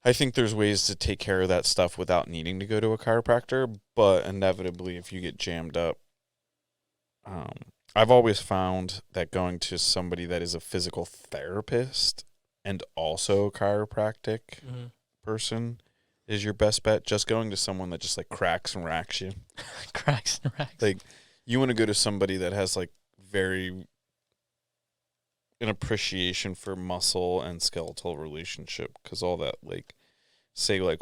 I think there's ways to take care of that stuff without needing to go to a chiropractor, but inevitably, if you get jammed up, I've always found that going to somebody that is a physical therapist and also a chiropractic person is your best bet. Just going to someone that just, like, cracks and racks you. Cracks and racks. Like, you want to go to somebody that has, like, an appreciation for muscle and skeletal relationship, because all that, like, say, like,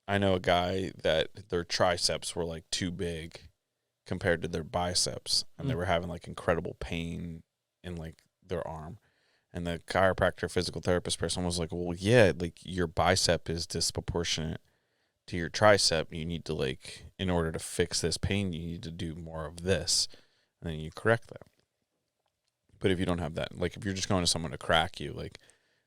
I know a guy that their triceps were, like, too big compared to their biceps, and they were having, like, incredible pain in, like, their arm. And the chiropractor physical therapist person was like, well, yeah, like, your bicep is disproportionate to your tricep. You need to, like, in order to fix this pain, you need to do more of this. And then you correct that. But if you don't have that, like, if you're just going to someone to crack you, like,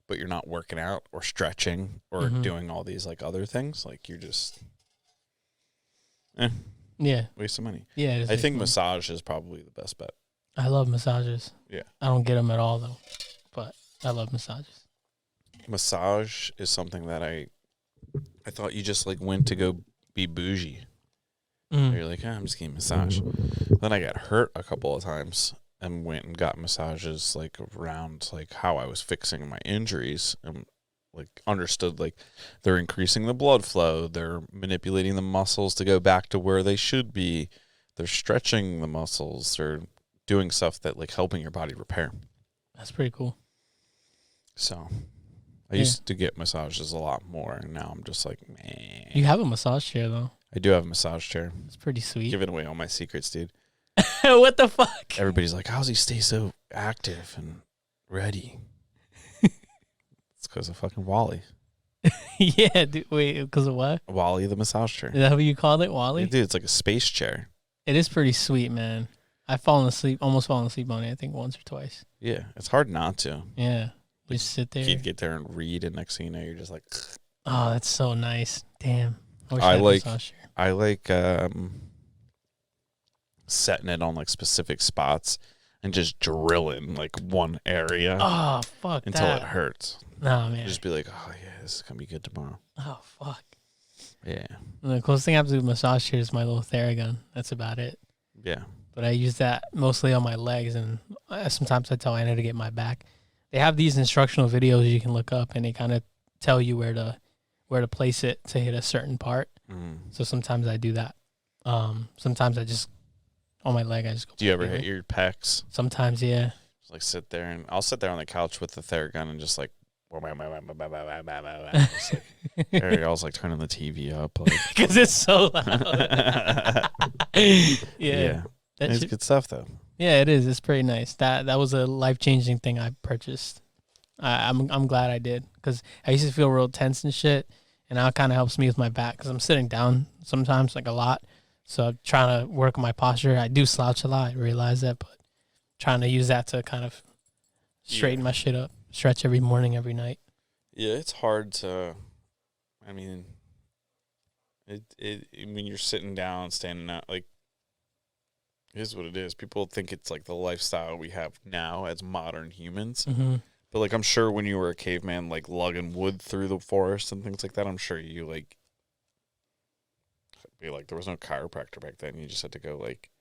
but you're not working out or stretching or doing all these, like, other things, like, you're just, waste of money. Yeah. I think massage is probably the best bet. I love massages. Yeah. I don't get them at all, though, but I love massages. Massage is something that I thought you just, like, went to go be bougie. You're like, I'm just getting a massage. Then I got hurt a couple of times and went and got massages, like, around, like, how I was fixing my injuries, and, like, understood, like, they're increasing the blood flow, they're manipulating the muscles to go back to where they should be, they're stretching the muscles, they're doing stuff that, like, helping your body repair. That's pretty cool. So I used to get massages a lot more, and now I'm just like, man. You have a massage chair, though. I do have a massage chair. It's pretty sweet. Giving away all my secrets, dude. What the fuck? Everybody's like, how does he stay so active and ready? It's because of fucking Wally. Yeah, dude. Wait, because of what? Wally the massage chair. Is that what you called it, Wally? Yeah, dude, it's like a space chair. It is pretty sweet, man. I've almost fallen asleep on it, I think, once or twice. Yeah, it's hard not to. Yeah. You just sit there. You'd get there and read, and next thing you know, you're just like... Oh, that's so nice. Damn. I wish I like setting it on, like, specific spots and just drilling, like, one area. Oh, fuck until it hurts. Nah, man. Just be like, oh, yeah, this is going to be good tomorrow. Oh, fuck. Yeah. And the closest thing I have to do with massage chair is my little Theragun. That's about it. Yeah. But I use that mostly on my legs, and sometimes I tell Anna to get my back. They have these instructional videos you can look up, and they kind of tell you where to place it to hit a certain part. So sometimes I do that. Sometimes I just, on my leg, I just go. Do you ever hit your pecs? Sometimes, yeah. Just, like, sit there, and I'll sit there on the couch with the Theragun and just, like, Ariel's, like, turning the TV up. Because it's so loud. Yeah. It's good stuff, though. Yeah, it is. It's pretty nice. That was a life-changing thing I purchased. I'm glad I did, because I used to feel real tense and shit, and now it kind of helps me with my back, because I'm sitting down sometimes, like, a lot. So I'm trying to work on my posture. I do slouch a lot. I realize that, but trying to use that to kind of straighten my shit up. Stretch every morning, every night. Yeah, it's hard to, I mean, when you're sitting down, standing out, like, it is what it is. People think it's, like, the lifestyle we have now as modern humans. But like, I'm sure when you were a caveman, like lugging wood through the forest and things like that, I'm sure you like be like, there was no chiropractor back then. You just had to go like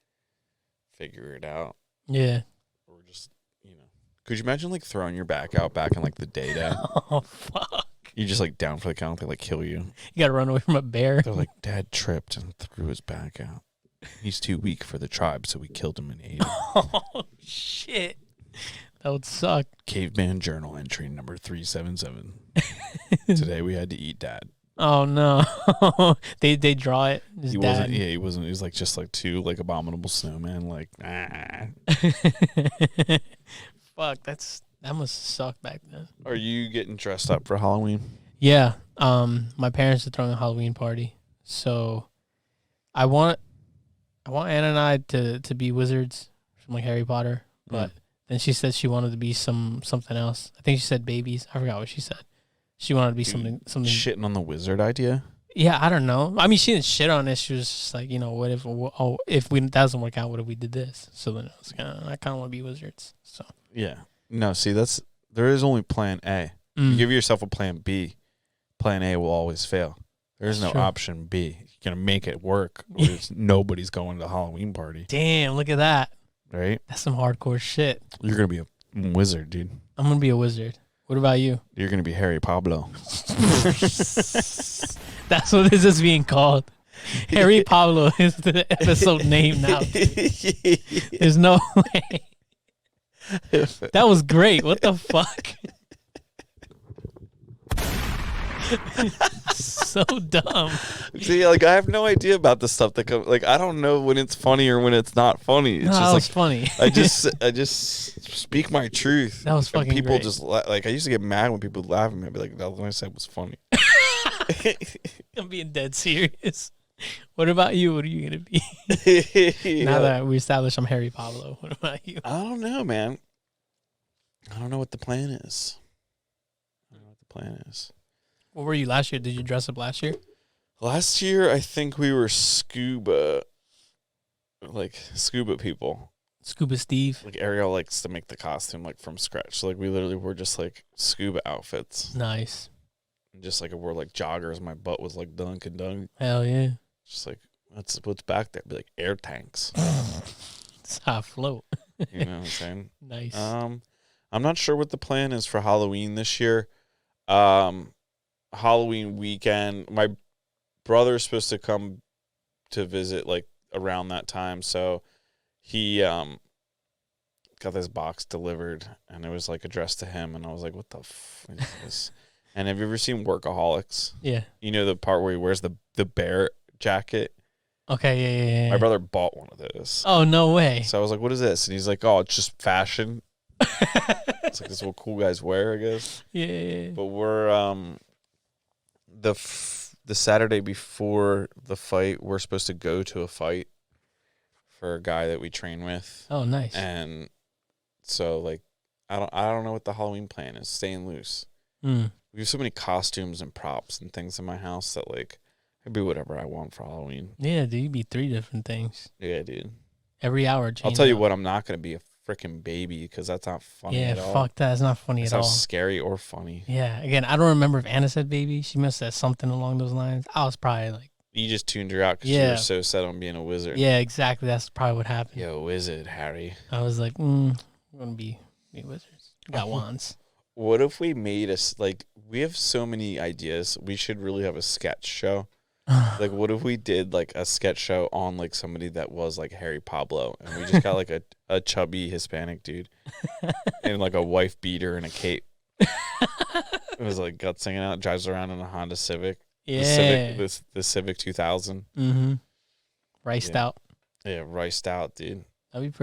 figure it out. Yeah. Or just, could you imagine like throwing your back out back in like the day? Oh, fuck. You just like down for the count, they like kill you. You got to run away from a bear. They're like, Dad tripped and threw his back out. He's too weak for the tribe, so we killed him and ate him. Oh, shit. That would suck. Caveman journal entry number 377. Today we had to eat Dad. Oh, no. they draw it. His He dad. wasn't. Yeah, he wasn't. He was like just like two like abominable snowmen. Like, Fuck, that must suck back then. Are you getting dressed up for Halloween? Yeah. My parents are throwing a Halloween party, so I want Anna and I to be wizards from like Harry Potter, but then she said she wanted to be something else. I think she said babies. I forgot what she said. She wanted to be something. Shitting on the wizard idea. Yeah, I don't know. I mean, she didn't shit on it. She was just like, what if that doesn't work out? What if we did this? So then I was I kind of want to be wizards. So yeah, no. See, there is only Plan A. You give yourself a Plan B. Plan A will always fail. There's no option B. You're gonna make it work. Nobody's going to the Halloween party. Damn, look at that. Right? That's some hardcore shit. You're gonna be a wizard, dude. I'm gonna be a wizard. What about you? You're gonna be Harry Pablo. That's what this is being called. Harry Pablo is the episode name now. There's no way. That was great. What the fuck? So dumb. See, like I have no idea about the stuff that comes. Like I don't know when it's funny or when it's not funny. It's that was like funny. I just speak my truth. That was fucking people great. just like I used to get mad when people laugh at me. I'd be like, "That what I said was funny." I'm being dead serious. What about you? What are you gonna be? Now that we established I'm Harry Pablo, what about you? I don't know, man. I don't know what the plan is. What were you last year? Did you dress up last year? Last year, I think we were scuba people. Scuba Steve. Like Ariel likes to make the costume like from scratch. So like we literally were just like scuba outfits. Nice. And just like I wore like joggers. My butt was like dunk and dunk. Hell yeah. Just like what's back there? Be like air tanks. That's how I float. You know what I'm saying? Nice. I'm not sure what the plan is for Halloween this year. Halloween weekend, my brother's supposed to come to visit like around that time, so he got this box delivered and it was like addressed to him, and I was like, what the f is this? And have you ever seen Workaholics? Yeah. You know the part where he wears the bear jacket? Okay, yeah. My brother bought one of those. Oh, no way. So I was like, what is this? And he's like, oh, it's just fashion. It's like, this is what cool guys wear, I guess. Yeah. But we're the Saturday before the fight, we're supposed to go to a fight for a guy that we train with. Oh, nice. And so like I don't know what the Halloween plan is. Staying loose. We have so many costumes and props and things in my house that like I do whatever I want for Halloween. Yeah, dude, you be 3 different things. Yeah, dude. Every hour change. I'll tell you what, I'm not gonna be a freaking baby because that's not funny at all. Yeah, fuck that. It's not funny It's at all. not scary or funny. Yeah, again, I don't remember if Anna said baby. She must have said something along those lines. I was probably like... You just tuned her out because you were so set on being a wizard. Yeah, exactly. That's probably what happened. Yo, wizard, Harry. I was like, we're going to be wizards. We got wands. What if we made us, like, we have so many ideas. We should really have a sketch show. Like, what if we did, like, a sketch show on, like, somebody that was, like, Harry Pablo, and we just got, like, a chubby Hispanic dude and, like, a wife beater and a cape. It was, like, guts hanging out, drives around in a Honda Civic. Yeah. The Civic 2000. Mm-hmm. Riced out. Yeah, riced out, dude. That'd be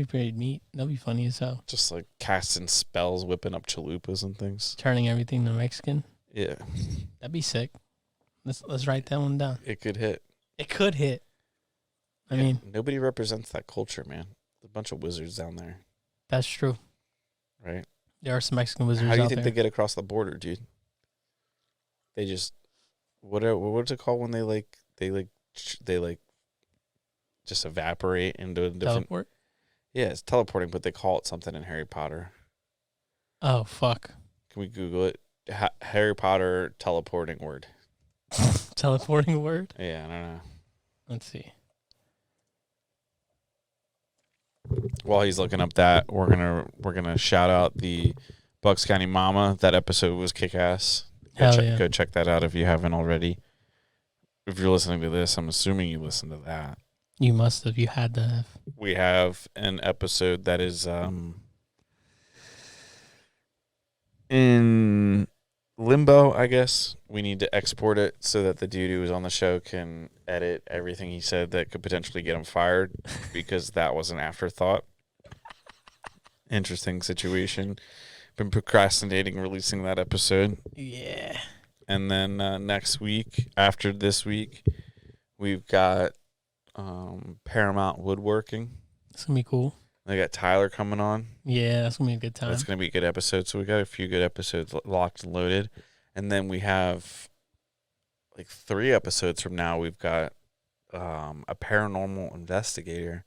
pretty neat. That'd be funny as hell. Just, like, casting spells, whipping up chalupas and things. Turning everything to Mexican. Yeah. That'd be sick. Let's write that one down. It could hit. It could hit. I mean, nobody represents that culture, man. There's a bunch of wizards down there. That's true. Right? There are some Mexican wizards out there. How do you there. think they get across the border, dude? They just what's it called when they just evaporate into a different... Teleport? Yeah, it's teleporting, but they call it something in Harry Potter. Oh, fuck. Can we Google it? Harry Potter teleporting word. Teleporting word? Yeah, I don't know. Let's see. While he's looking up that, we're gonna shout out the Bucks County Mama. That episode was kick ass. Go check that out if you haven't already. If you're listening to this, I'm assuming you listened to that. You must have. You had to have. We have an episode that is in limbo, I guess. We need to export it so that the dude who was on the show can edit everything he said that could potentially get him fired because that was an afterthought. Interesting situation. Been procrastinating releasing that episode. Yeah. And then next week, after this week, we've got Paramount Woodworking. It's going to be cool. They got Tyler coming on. Yeah, that's going to be a good time. That's going to be a good episode. So we got a few good episodes locked and loaded. And then we have like 3 episodes from now, we've got a paranormal investigator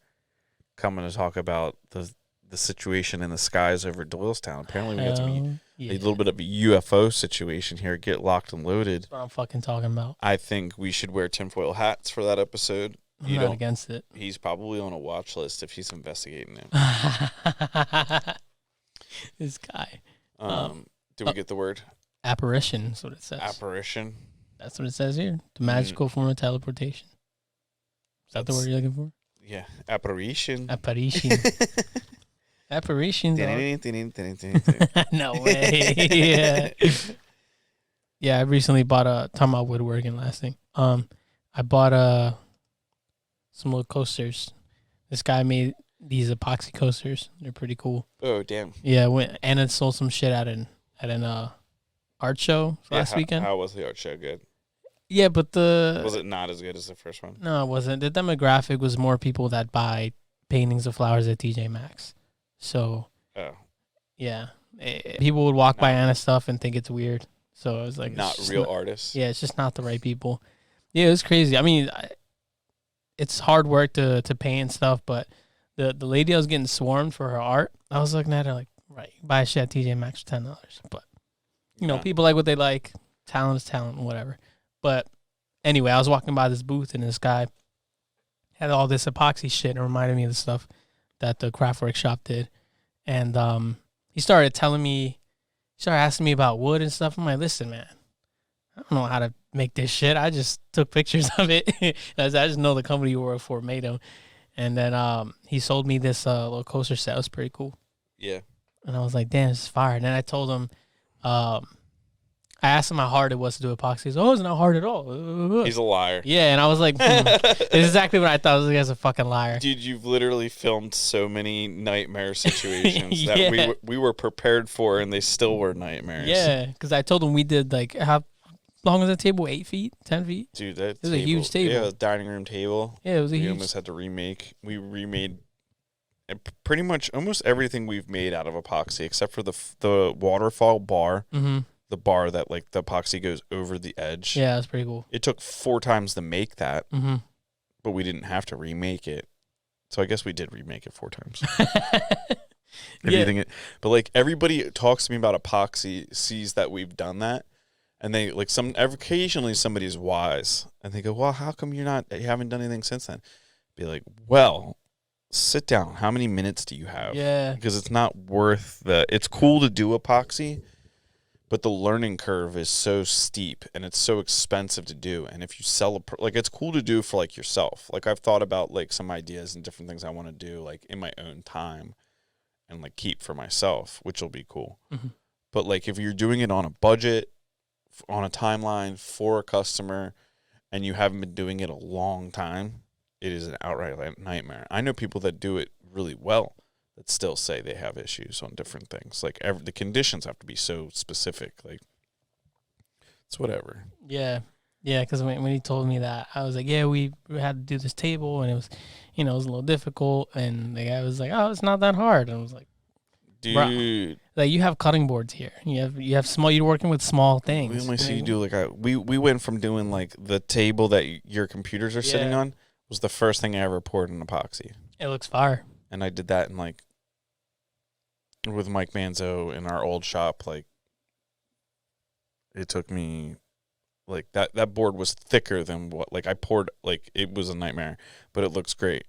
coming to talk about the situation in the skies over Doylestown. Apparently we got to be a little bit of a UFO situation here. Get locked and loaded. That's what I'm fucking talking about. I think we should wear tinfoil hats for that episode. I'm not against it. He's probably on a watch list if he's investigating him. This guy. Did we get the word? Apparition is what it says. Apparition? That's what it says here. The magical form of teleportation. Is that the word you're looking for? Yeah. Apparition. Apparition. Apparition. No way. Yeah, I recently bought talking about woodworking last thing. I bought some little coasters. This guy made these epoxy coasters. They're pretty cool. Oh, damn. Yeah, Anna sold some shit at an art show last weekend. How was the art show? Good? Yeah, but was it not as good as the first one? No, it wasn't. The demographic was more people that buy paintings of flowers at TJ Maxx. So, yeah. People would walk by Anna's stuff and think it's weird. So it was like... Not real artists? Yeah, it's just not the right people. Yeah, it was crazy. I mean, it's hard work to paint and stuff, but the lady I was getting swarmed for her art, I was looking at her like, right, buy shit at TJ Maxx for $10. But, you know, people like what they like. Talent is talent, whatever. But anyway, I was walking by this booth, and this guy had all this epoxy shit, and it reminded me of the stuff that the Craftwork shop did. And he started asking me about wood and stuff. I'm like, listen, man, I don't know how to make this shit. I just took pictures of it. I just know the company you work for made them. And then he sold me this little coaster set. It was pretty cool. Yeah. And I was like, damn, this is fire. And then I told him, I asked him how hard it was to do epoxy. He's like, it's not hard at all. He's a liar. Yeah, and I was like, this is exactly what I thought. This guy's a fucking liar. Dude, you've literally filmed so many nightmare situations that we were prepared for, and they still were nightmares. Yeah, because I told him we did like, how long was that table? 8 feet? 10 feet? Dude, that was a huge table. Yeah, it was a dining room table. Yeah, it was a huge. We almost had to remake. We remade pretty much almost everything we've made out of epoxy, except for the waterfall bar. Mm-hmm. The bar that like the epoxy goes over the edge. Yeah, that's pretty cool. It took 4 times to make that, but we didn't have to remake it. So I guess we did remake it 4 times. But like everybody talks to me about epoxy, sees that we've done that, and they like occasionally somebody's wise and they go, well, how come you haven't done anything since then? Be like, well, sit down. How many minutes do you have? Yeah, because it's not worth it's cool to do epoxy, but the learning curve is so steep and it's so expensive to do. And if you sell it's cool to do for like yourself. Like I've thought about like some ideas and different things I want to do like in my own time and like keep for myself, which will be cool. Mm-hmm. But like if you're doing it on a budget, on a timeline for a customer, and you haven't been doing it a long time, it is an outright nightmare. I know people that do it really well that still say they have issues on different things. Like the conditions have to be so specific. Like it's whatever. Yeah. Yeah. Cause when he told me that, I was like, yeah, we had to do this table and it was, it was a little difficult. And the guy was like, oh, it's not that hard. And I was like, dude, like you have cutting boards here. You have small, you're working with small things. We only see you do like we went from doing like the table that your computers are sitting on was the first thing I ever poured in epoxy. It looks fire. And I did that in like with Mike Manzo in our old shop, like, it took me, like, that board was thicker than what, like, I poured, like, it was a nightmare, but it looks great,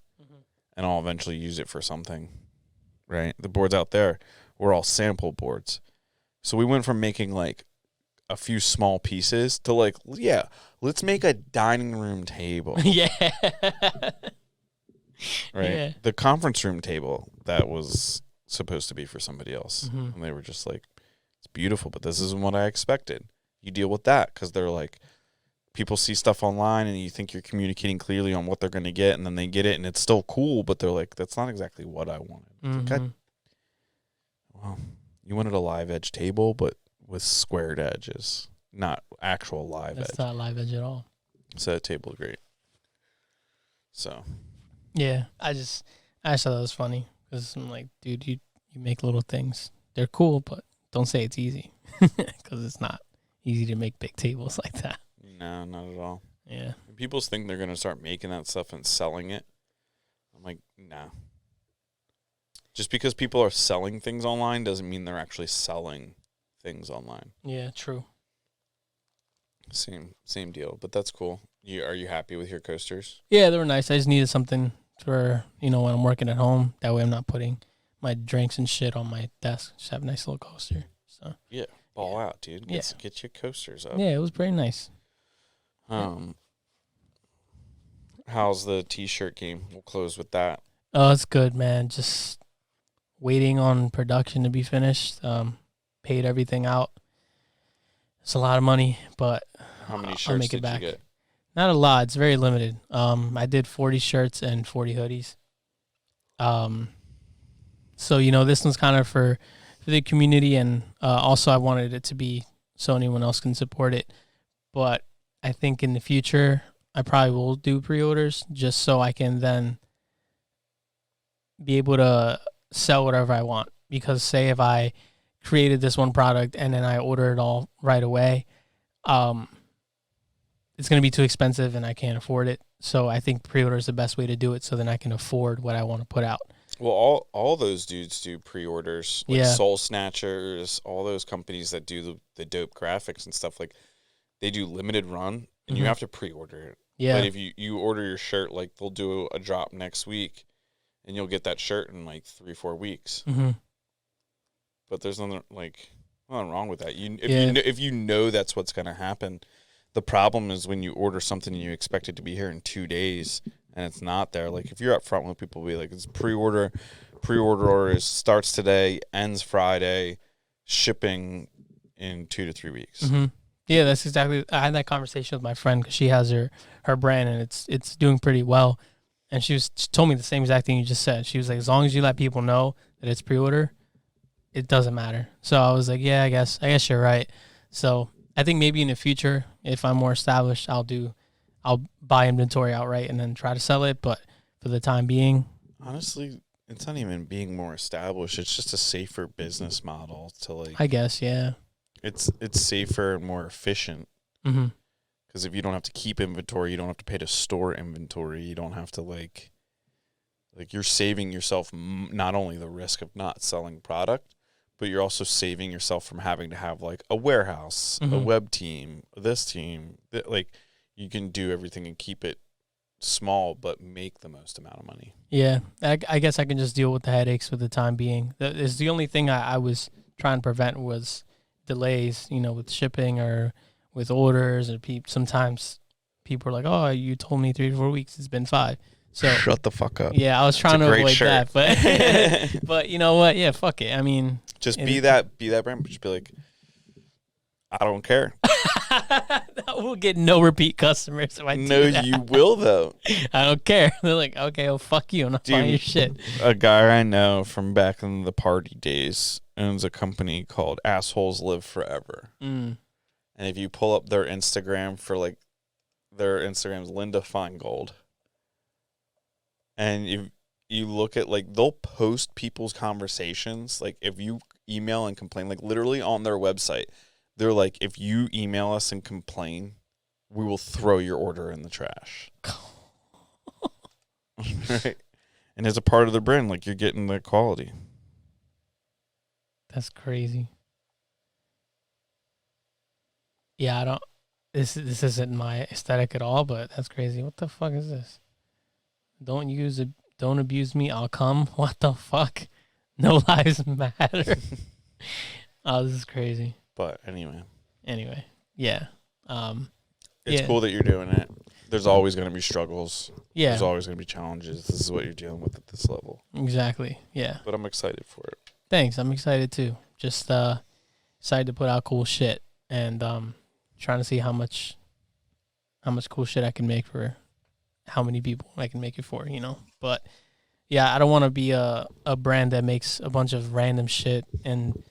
and I'll eventually use it for something, right? The boards out there were all sample boards. So we went from making, like, a few small pieces to, like, yeah, let's make a dining room table. Yeah. Right? Yeah. The conference room table that was supposed to be for somebody else. And they were just like, it's beautiful, but this isn't what I expected. You deal with that because they're like, people see stuff online and you think you're communicating clearly on what they're going to get, and then they get it and it's still cool, but they're like, that's not exactly what I wanted. Like, well, you wanted a live edge table, but with squared edges, not actual live edge. That's not live edge at all. So that table is great. So. Yeah, I just thought that was funny because I'm like, dude, you make little things. They're cool, but don't say it's easy because it's not easy to make big tables like that. No, not at all. Yeah. People think they're going to start making that stuff and selling it. I'm like, no. Just because people are selling things online doesn't mean they're actually selling things online. Yeah, true. Same deal, but that's cool. Are you happy with your coasters? Yeah, they were nice. I just needed something for, when I'm working at home. That way I'm not putting my drinks and shit on my desk. Just have a nice little coaster. So yeah, ball out, dude. Yeah. Get your coasters up. Yeah, it was pretty nice. How's the T-shirt game? We'll close with that. Oh, it's good, man. Just waiting on production to be finished. Paid everything out. It's a lot of money, but how many I'll shirts make it did back. you get? Not a lot. It's very limited. I did 40 shirts and 40 hoodies. So, this one's kind of for the community, and also I wanted it to be so anyone else can support it. But I think in the future, I probably will do pre-orders just so I can then be able to sell whatever I want. Because say if I created this one product and then I order it all right away, it's going to be too expensive and I can't afford it. So I think pre-order is the best way to do it so then I can afford what I want to put out. Well, all those dudes do pre-orders, like Yeah. Soul Snatchers, all those companies that do the dope graphics and stuff, like they do limited run and you have to pre-order it. Yeah. But if you order your shirt, like they'll do a drop next week and you'll get that shirt in like 3-4 weeks. But there's nothing wrong with that. If you know that's what's going to happen. The problem is when you order something and you expect it to be here in 2 days and it's not there. Like if you're up front with people, be like, it's pre-order order starts today, ends Friday, shipping in 2 to 3 weeks. Yeah, that's exactly. I had that conversation with my friend because she has her brand and it's doing pretty well. And she told me the same exact thing you just said. She was like, as long as you let people know that it's pre-order, it doesn't matter. So I was like, yeah, I guess you're right. So I think maybe in the future, if I'm more established, I'll buy inventory outright and then try to sell it. But for the time being, honestly, it's not even being more established. It's just a safer business model to like. I guess, yeah. It's safer and more efficient. Because if you don't have to keep inventory, you don't have to pay to store inventory. You don't have to like you're saving yourself not only the risk of not selling product, but you're also saving yourself from having to have like a warehouse, a web team, this team. Like you can do everything and keep it small, but make the most amount of money. Yeah, I guess I can just deal with the headaches for the time being. It's the only thing I was trying to prevent was delays, with shipping or with orders. Or sometimes people are like, "Oh, you told me 3 to 4 weeks. It's been 5." So shut the fuck up. Yeah, I was trying to avoid that, but you know what? Yeah, fuck it. I mean, just be that brand. But just be like, I don't care. We'll get no repeat customers if I do that. You will though. I don't care. They're like, okay, well, fuck you. I'm not buying your shit. A guy I know from back in the party days owns a company called Assholes Live Forever. And if you pull up their Instagram their Instagram's Linda Feingold. And if you look at they'll post people's conversations. Like if you email and complain, literally on their website, they're like, if you email us and complain, we will throw your order in the trash. Right? And as a part of the brand, you're getting the quality. That's crazy. Yeah, I don't. This isn't my aesthetic at all, but that's crazy. What the fuck is this? Don't use it. Don't abuse me. I'll come. What the fuck? No lives matter. Oh, this is crazy. But anyway, yeah. it's cool that you're doing it. There's always going to be struggles. Yeah. There's always going to be challenges. This is what you're dealing with at this level. Exactly. Yeah. But I'm excited for it. Thanks. I'm excited too. Just excited to put out cool shit and trying to see how much cool shit I can make for how many people I can make it for, you know. But yeah, I don't want to be a brand that makes a bunch of random shit and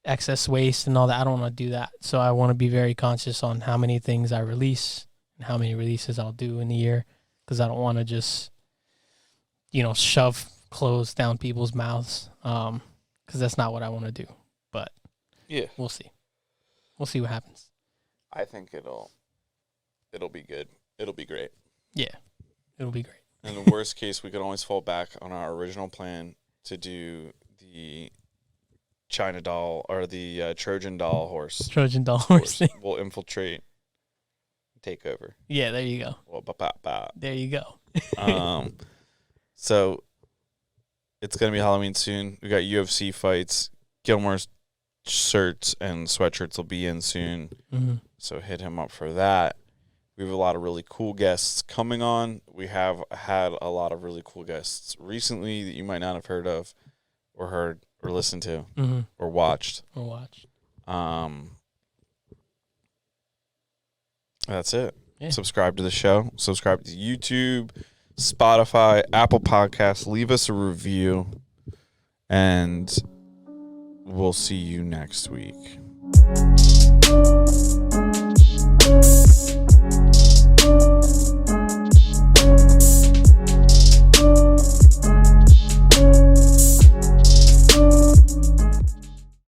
excess waste and all that. I don't want to do that. So I want to be very conscious on how many things I release and how many releases I'll do in a year, because I don't want to just, you know, shove clothes down people's mouths, because that's not what I want to do. But yeah, we'll see. We'll see what happens. I think it'll be good. It'll be great. Yeah, it'll be great. In the worst case, we could always fall back on our original plan to do the China doll or the Trojan doll horse. Trojan doll horse. We'll infiltrate, take over. Yeah, there you go. Well, there you go. So it's gonna be Halloween soon. We got UFC fights. Gilmar's shirts and sweatshirts will be in soon. Mm-hmm. So hit him up for that. We have a lot of really cool guests coming on. We have had a lot of really cool guests recently that you might not have heard of or heard or listened to or watched. That's it. Yeah. Subscribe to the show. Subscribe to YouTube, Spotify, Apple Podcasts. Leave us a review. And we'll see you next week.